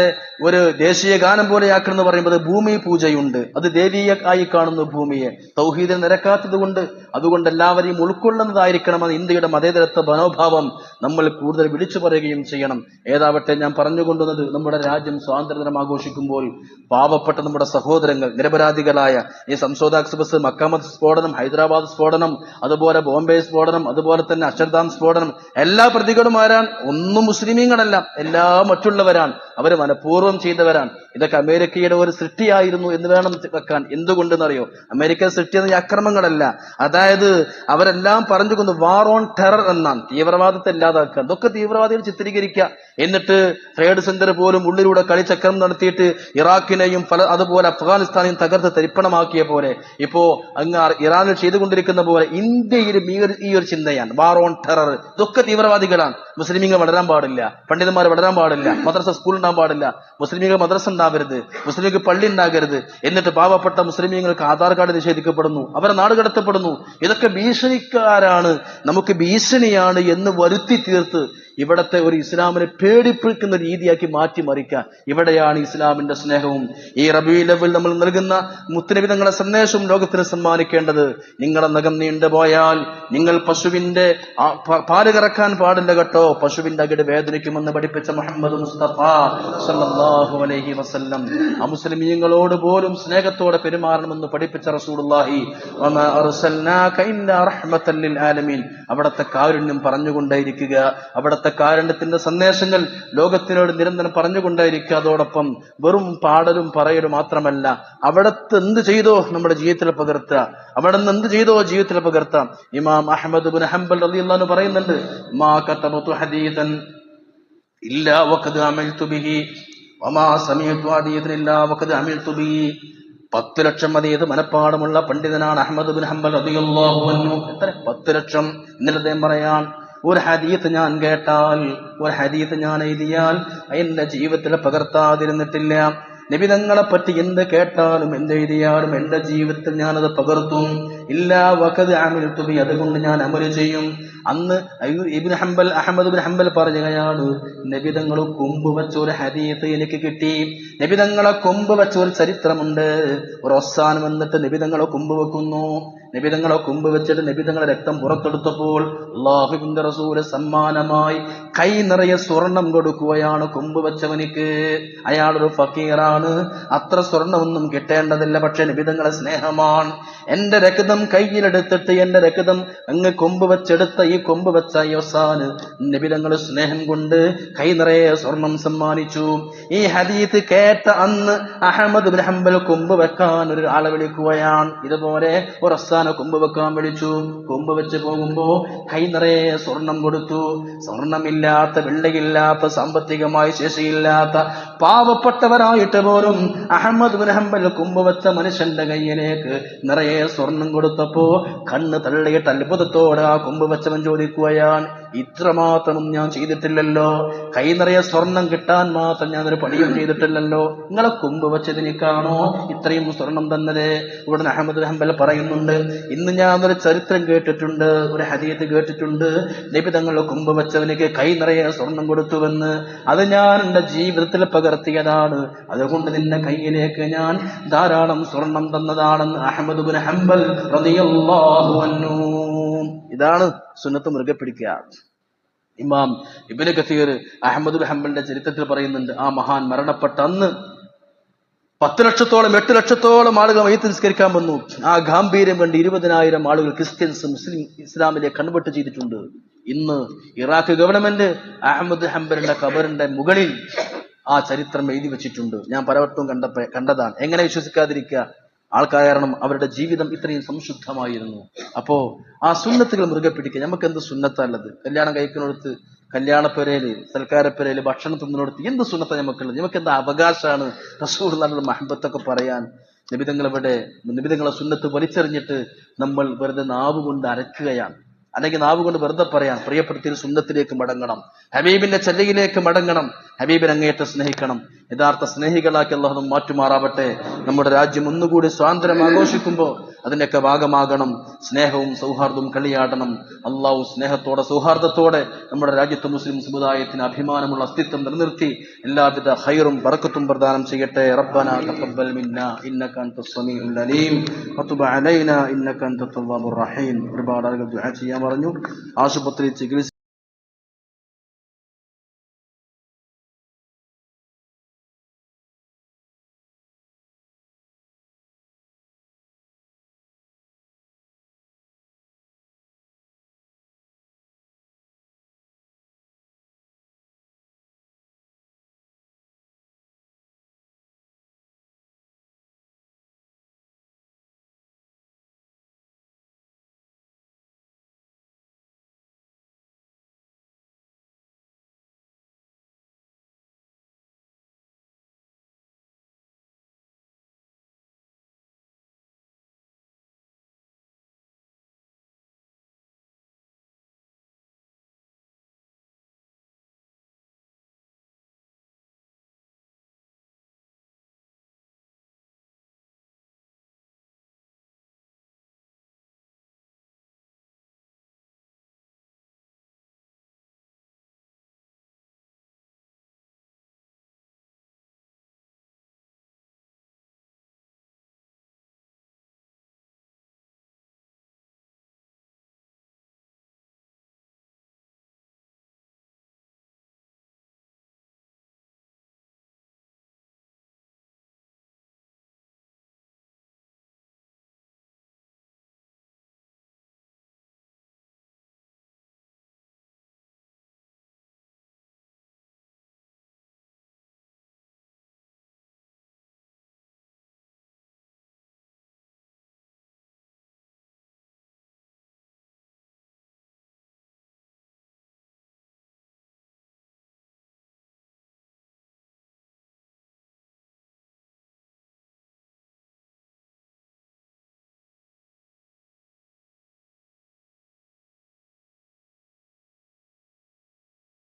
ഒരു ദേശീയ ഗാനം പോലെയാക്കണമെന്ന് പറയുമ്പോൾ ഭൂമി പൂജയുണ്ട്. അത് ദേവീയ ആയി കാണുന്നു ഭൂമിയെ. തൗഹീദിൽ നിരക്കാത്തത് കൊണ്ട് അതുകൊണ്ട് എല്ലാവരെയും ഉൾക്കൊള്ളുന്നതായിരിക്കണമെന്ന് ഇന്ത്യയുടെ മതേതരത്വ മനോഭാവം നമ്മൾ കൂടുതൽ വിളിച്ചു പറയുകയും ചെയ്യണം. ഏതാവട്ടെ, ഞാൻ പറഞ്ഞുകൊണ്ടുവന്നത്, നമ്മുടെ രാജ്യം സ്വാതന്ത്ര്യദിനം ആഘോഷിക്കുമ്പോൾ പാവപ്പെട്ട നമ്മുടെ സഹോദരങ്ങൾ നിരപരാധികളായ ഈ സംസോദ എക്സ്പ്രസ്, മക്കാമത്ത് സ്ഫോടനം, ഹൈദരാബാദ് സ്ഫോടനം, അതുപോലെ ബോംബെ സ്ഫോടനം, അതുപോലെ തന്നെ അക്ഷർധാം സ്ഫോടനം, എല്ലാ പ്രതികളും ആരാൻ? ഒന്നും മുസ്ലിമീങ്ങളല്ല, എല്ലാം മറ്റുള്ളവരാണ്. അവര് മനഃപൂർവ്വം ചെയ്തവരാണ്. ഇതൊക്കെ അമേരിക്കയുടെ ഒരു സൃഷ്ടിയായിരുന്നു എന്ന് വേണം വെക്കാൻ. എന്തുകൊണ്ടെന്നറിയോ? അമേരിക്ക സൃഷ്ടിയെന്ന ഈ അക്രമങ്ങളല്ല. അതായത് അവരെല്ലാം പറഞ്ഞുകൊണ്ട് വാർ ഓൺ ടെറർ എന്നാണ്, തീവ്രവാദത്തെ ഇല്ലാതാക്കുക. അതൊക്കെ തീവ്രവാദികൾ ചിത്രീകരിക്കുക. എന്നിട്ട് ട്രേഡ് സെന്റർ പോലും ഉള്ളിലൂടെ കളിച്ചക്രം നടത്തിയിട്ട് ഇറാഖിനെയും അതുപോലെ അഫ്ഗാനിസ്ഥാനെയും തകർത്ത് തരിപ്പണമാക്കിയ പോലെ ഇപ്പോ അങ്ങ് ഇറാനിൽ ചെയ്തുകൊണ്ടിരിക്കുന്ന പോലെ ഇന്ത്യയിലും ഈ ഒരു ചിന്തയാണ്, വാർ ഓൺ ടെറർ. ഇതൊക്കെ തീവ്രവാദികളാണ്. മുസ്ലിമീങ്ങൾ വളരാൻ പാടില്ല, പണ്ഡിതന്മാർ വളരാൻ പാടില്ല, മദ്രസ സ്കൂൾ ഉണ്ടാകാൻ പാടില്ല, മുസ്ലിമീങ്ങൾ മദ്രസ ഉണ്ടാവരുത്, മുസ്ലിങ്ങൾക്ക് പള്ളി ഉണ്ടാകരുത്. എന്നിട്ട് പാവപ്പെട്ട മുസ്ലിമീങ്ങൾക്ക് ആധാർ കാർഡ് നിഷേധിക്കപ്പെടുന്നു, അവരെ നാട് കടത്തപ്പെടുന്നു. ഇതൊക്കെ ഭീഷണിക്കാരാണ്, നമുക്ക് ഭീഷണിയാണ് എന്ന് വരുത്തി തീർത്ത് ഇവിടത്തെ ഒരു ഇസ്ലാമിനെ പേടിപ്പിക്കുന്ന രീതിയാക്കി മാറ്റിമറിക്കുക. ഇവിടെയാണ് ഇസ്ലാമിന്റെ സ്നേഹവും ഈ റബീഉൽ അവ്വൽ നമ്മൾ നൽകുന്ന മുത്തുനബി തങ്ങളുടെ സന്ദേശവും ലോകത്തിന് സമ്മാനിക്കേണ്ടത്. നിങ്ങളെ നഖം നീണ്ടുപോയാൽ നിങ്ങൾ പശുവിന്റെ പാല് കറക്കാൻ പാടില്ല കേട്ടോ, പശുവിന്റെ അകിട് വേദനിക്കുമെന്ന് പഠിപ്പിച്ച മുഹമ്മദ് മുസ്തഫ സല്ലല്ലാഹു അലൈഹി വസല്ലം. അമുസ്ലിമീങ്ങളോട് പോലും സ്നേഹത്തോടെ പെരുമാറണമെന്ന് പഠിപ്പിച്ച റസൂലുള്ളാഹി വമാ അർസൽനാക ഇല്ലാ റഹ്മത്തൽ ലിൽ ആലമീൻ. അവിടത്തെ കാരുണ്യം പറഞ്ഞുകൊണ്ടേയിരിക്കുക, അവിടത്തെ കാരുണ്യത്തിന്റെ സന്ദേശങ്ങൾ ലോകത്തിനോട് നിരന്തരം പറഞ്ഞുകൊണ്ടേയിരിക്കുക. അതോടൊപ്പം വെറും പാടലും പറയലും മാത്രമല്ല, അവിടത്തെ എന്ത് ചെയ്തോ നമ്മുടെ ജീവിതത്തിൽ പകർത്തുക, അവിടെ നിന്ന് എന്ത് ചെയ്തോ ജീവിതത്തിൽ പകർത്താം. ഇമാം അഹ്മദ് ഇബ്നു ഹംബൽ റളിയല്ലാഹു അൻഹു പറയുന്നുണ്ട്, മാ കതബതു ഹദീസൻ ഇല്ലാ വഖദ് അമൽതു ബിഹി വമാ സമീഅതു ഹദീസൻ ഇല്ലാ വഖദ് അമൽതു ബിഹി. 10 ലക്ഷം അതീത് മനപ്പാടമുള്ള പണ്ഡിതനാണ് അഹ്മദ് ബിൻ ഹംബൽ റളിയല്ലാഹു അൻഹു. എത്ര? 10 ലക്ഷം. എന്നിട്ട് അദ്ദേഹം പറയാൻ, ഒരു ഹദീത്ത് ഞാൻ കേട്ടാൽ, ഒരു ഹദീത്ത് ഞാൻ എഴുതിയാൽ എന്റെ ജീവിതത്തിൽ പകർത്താതിരുന്നിട്ടില്ല. നബി തങ്ങളെ പറ്റി എന്ത് കേട്ടാലും എന്തെഴുതിയാലും എന്റെ ജീവിതത്തിൽ ഞാനത് പകർത്തും. ഇല്ലാ വഖദ് അമിൽതു ബി, അതുകൊണ്ട് ഞാൻ അമൽ ചെയ്യും. അന്ന് അഹ്മദ് ബിൻ ഹംബൽ പറയുകയാണ്, നബി തങ്ങൾ കൊമ്പ് വെച്ച ഒരു ഹദീത്ത് എനിക്ക് കിട്ടി. നബി തങ്ങളെ കൊമ്പ് വെച്ച ഒരു ചരിത്രമുണ്ട്. ഒരു ഒസാൻ വന്നിട്ട് നബി തങ്ങളെ കൊമ്പ് വെക്കുന്നു. നബി തങ്ങളെ കൊമ്പ് വെച്ചിട്ട് നബി തങ്ങളെ രക്തം പുറത്തെടുത്തപ്പോൾ അല്ലാഹുവിന്റെ റസൂല് സമ്മാനമായി കൈ നിറയെ സ്വർണം കൊടുക്കുകയാണ് കൊമ്പ് വെച്ചവനിക്ക്. അയാളൊരു ഫക്കീറാണ്, അത്ര സ്വർണമൊന്നും കിട്ടേണ്ടതില്ല. പക്ഷെ നബി തങ്ങളെ സ്നേഹമാണ്. എന്റെ രക്തം കയ്യിലെടുത്തിട്ട് എന്റെ രക്തം അങ്ങ് കൊമ്പ് വെച്ചെടുത്ത ഈ കൊമ്പ് വെച്ച യോസാന് നബി തങ്ങളെ സ്നേഹം കൊണ്ട് കൈ നിറയെ സ്വർണം സമ്മാനിച്ചു. ഈ ഹദീത്ത് കേട്ട അന്ന് അഹ്മദ് ബിൻ ഹംബൽ കൊമ്പ് വെക്കാൻ ഒരു ആളെ വിളിക്കുകയാണ്. ഇതുപോലെ ഒരു കൊമ്പ് വെക്കാൻ വിളിച്ചു. കൊമ്പ് വെച്ച് പോകുമ്പോ കൈ നിറയെ സ്വർണം കൊടുത്തു. സ്വർണമില്ലാത്ത, വെള്ളയില്ലാത്ത, സാമ്പത്തികമായി ശേഷിയില്ലാത്ത പാവപ്പെട്ടവരായിട്ട് പോലും അഹ്മദ് ബിൻ ഹംബൽ കൊമ്പ് വെച്ച മനുഷ്യന്റെ കയ്യിലേക്ക് നിറയെ സ്വർണം കൊടുത്തപ്പോ കണ്ണ് തള്ളിയിട്ട് അത്ഭുതത്തോടെ ആ കൊമ്പ് വെച്ചവൻ ചോദിക്കുകയാണ്, ഇത്രമാത്രം ഞാൻ ചെയ്തിട്ടില്ലല്ലോ, കൈ നിറയെ സ്വർണം കിട്ടാൻ മാത്രം ഞാനൊരു പണിയും ചെയ്തിട്ടില്ലല്ലോ, നിങ്ങളെ കൊമ്പ് വെച്ചതിനേക്കാണോ ഇത്രയും സ്വർണം തന്നത്? ഉടനെ അഹ്മദ് ബിൻ ഹംബൽ പറയുന്നുണ്ട്, ഇന്ന് ഞാനൊരു ചരിത്രം കേട്ടിട്ടുണ്ട്, ഒരു ഹദീത്ത് കേട്ടിട്ടുണ്ട്, നബി തങ്ങളുടെ കൊമ്പ് വെച്ചവനിക്ക് കൈ നിറയെ സ്വർണം കൊടുത്തുവെന്ന്. അത് ഞാൻ എന്റെ ജീവിതത്തിൽ പകർത്തിയതാണ്. അതുകൊണ്ട് നിന്റെ കയ്യിലേക്ക് ഞാൻ ധാരാളം സ്വർണം തന്നതാണെന്ന് അഹ്മദ് ബിൻ ഹംബൽ റളിയല്ലാഹു അൻഹു. ഇതാണ് സുന്നത്ത് മുറുകെ പിടിക്കുക. ഇമാം ഇബ്നു കസീർ അഹ്മദ് ബിൻ ഹംബലിന്റെ ചരിത്രത്തിൽ പറയുന്നുണ്ട്, ആ മഹാൻ മരണപ്പെട്ട അന്ന് 10 ലക്ഷത്തോളം 8 ലക്ഷത്തോളം ആളുകൾ മയ്യിത്ത് നിസ്കരിക്കാൻ വന്നു. ആ ഗാംഭീര്യം കണ്ട് 20,000 ആളുകൾ ക്രിസ്ത്യൻസ് ഇസ്ലാമിലേക്ക് കൺവേർട്ട് ചെയ്തിട്ടുണ്ട്. ഇന്ന് ഇറാഖ് ഗവൺമെന്റ് അഹ്മദ് ഹംബലിന്റെ ഖബറിന്റെ മുകളിൽ ആ ചരിത്രം എഴുതി വെച്ചിട്ടുണ്ട്. ഞാൻ പലവട്ടവും കണ്ടതാണ്. എങ്ങനെ വിശ്വസിക്കാതിരിക്കുക? ആൾക്കാർ കാരണം അവരുടെ ജീവിതം ഇത്രയും സംശുദ്ധമായിരുന്നു. അപ്പോ ആ സുന്നത്തുകൾ മുറുകെ പിടിക്കുക. നമുക്ക് എന്ത് സുന്നത്തല്ലത്? കല്യാണം കഴിക്കുന്നിടത്ത്, കല്യാണപ്പെരയില്, സൽക്കാരപ്പെരയില്, ഭക്ഷണം തിന്നിടത്ത് എന്ത് സുന്നത്ത നമുക്കുള്ളത്? നമുക്ക് എന്താ അവകാശമാണ് റസൂലുള്ളാഹിയുടെ മഹബത്തൊക്കെ പറയാൻ? നബിതങ്ങളെ സുന്നത്ത് വലിച്ചെറിഞ്ഞിട്ട് നമ്മൾ വെറുതെ നാവ് കൊണ്ട് അരക്കുകയാണ്. അല്ലെങ്കിൽ നാവ് കൊണ്ട് വെറുതെ പറയാം. പ്രിയപ്പെടുത്തിയ സുന്നത്തിലേക്ക് മടങ്ങണം, ഹബീബിന്റെ ചര്യയിലേക്ക് മടങ്ങണം, ഹബീബിനെ അങ്ങേയറ്റം സ്നേഹിക്കണം. യഥാർത്ഥ സ്നേഹികളാക്കി അല്ലാഹു നമ്മെ മാറ്റുമാറാവട്ടെ. നമ്മുടെ രാജ്യം ഒന്നുകൂടി സ്വാതന്ത്ര്യം ആഘോഷിക്കുമ്പോൾ അതിന്റെയൊക്കെ ഭാഗമാകണം. സ്നേഹവും സൗഹാർദ്ദവും കളിയാടണം. അള്ളാഹു സ്നേഹത്തോടെ സൗഹാർദ്ദത്തോടെ നമ്മുടെ രാജ്യത്തെ മുസ്ലിം സമുദായത്തിന് അഭിമാനമുള്ള അസ്തിത്വം നിലനിർത്തി എല്ലാവിധ ഖൈറും ബറക്കത്തും പ്രദാനം ചെയ്യട്ടെ. റബ്ബനാ തഖബ്ബൽ മിന്നാ ഇന്നക അൻതസ് സമീഉൽ അലീം വതുബ് അലൈനാ ഇന്നക അൻതത് തവ്വാബുർ റഹീം. ഒരുപാട് ആളുകൾ ദുആ ചെയ്യാൻ പറഞ്ഞു. ആശുപത്രി ചികിത്സ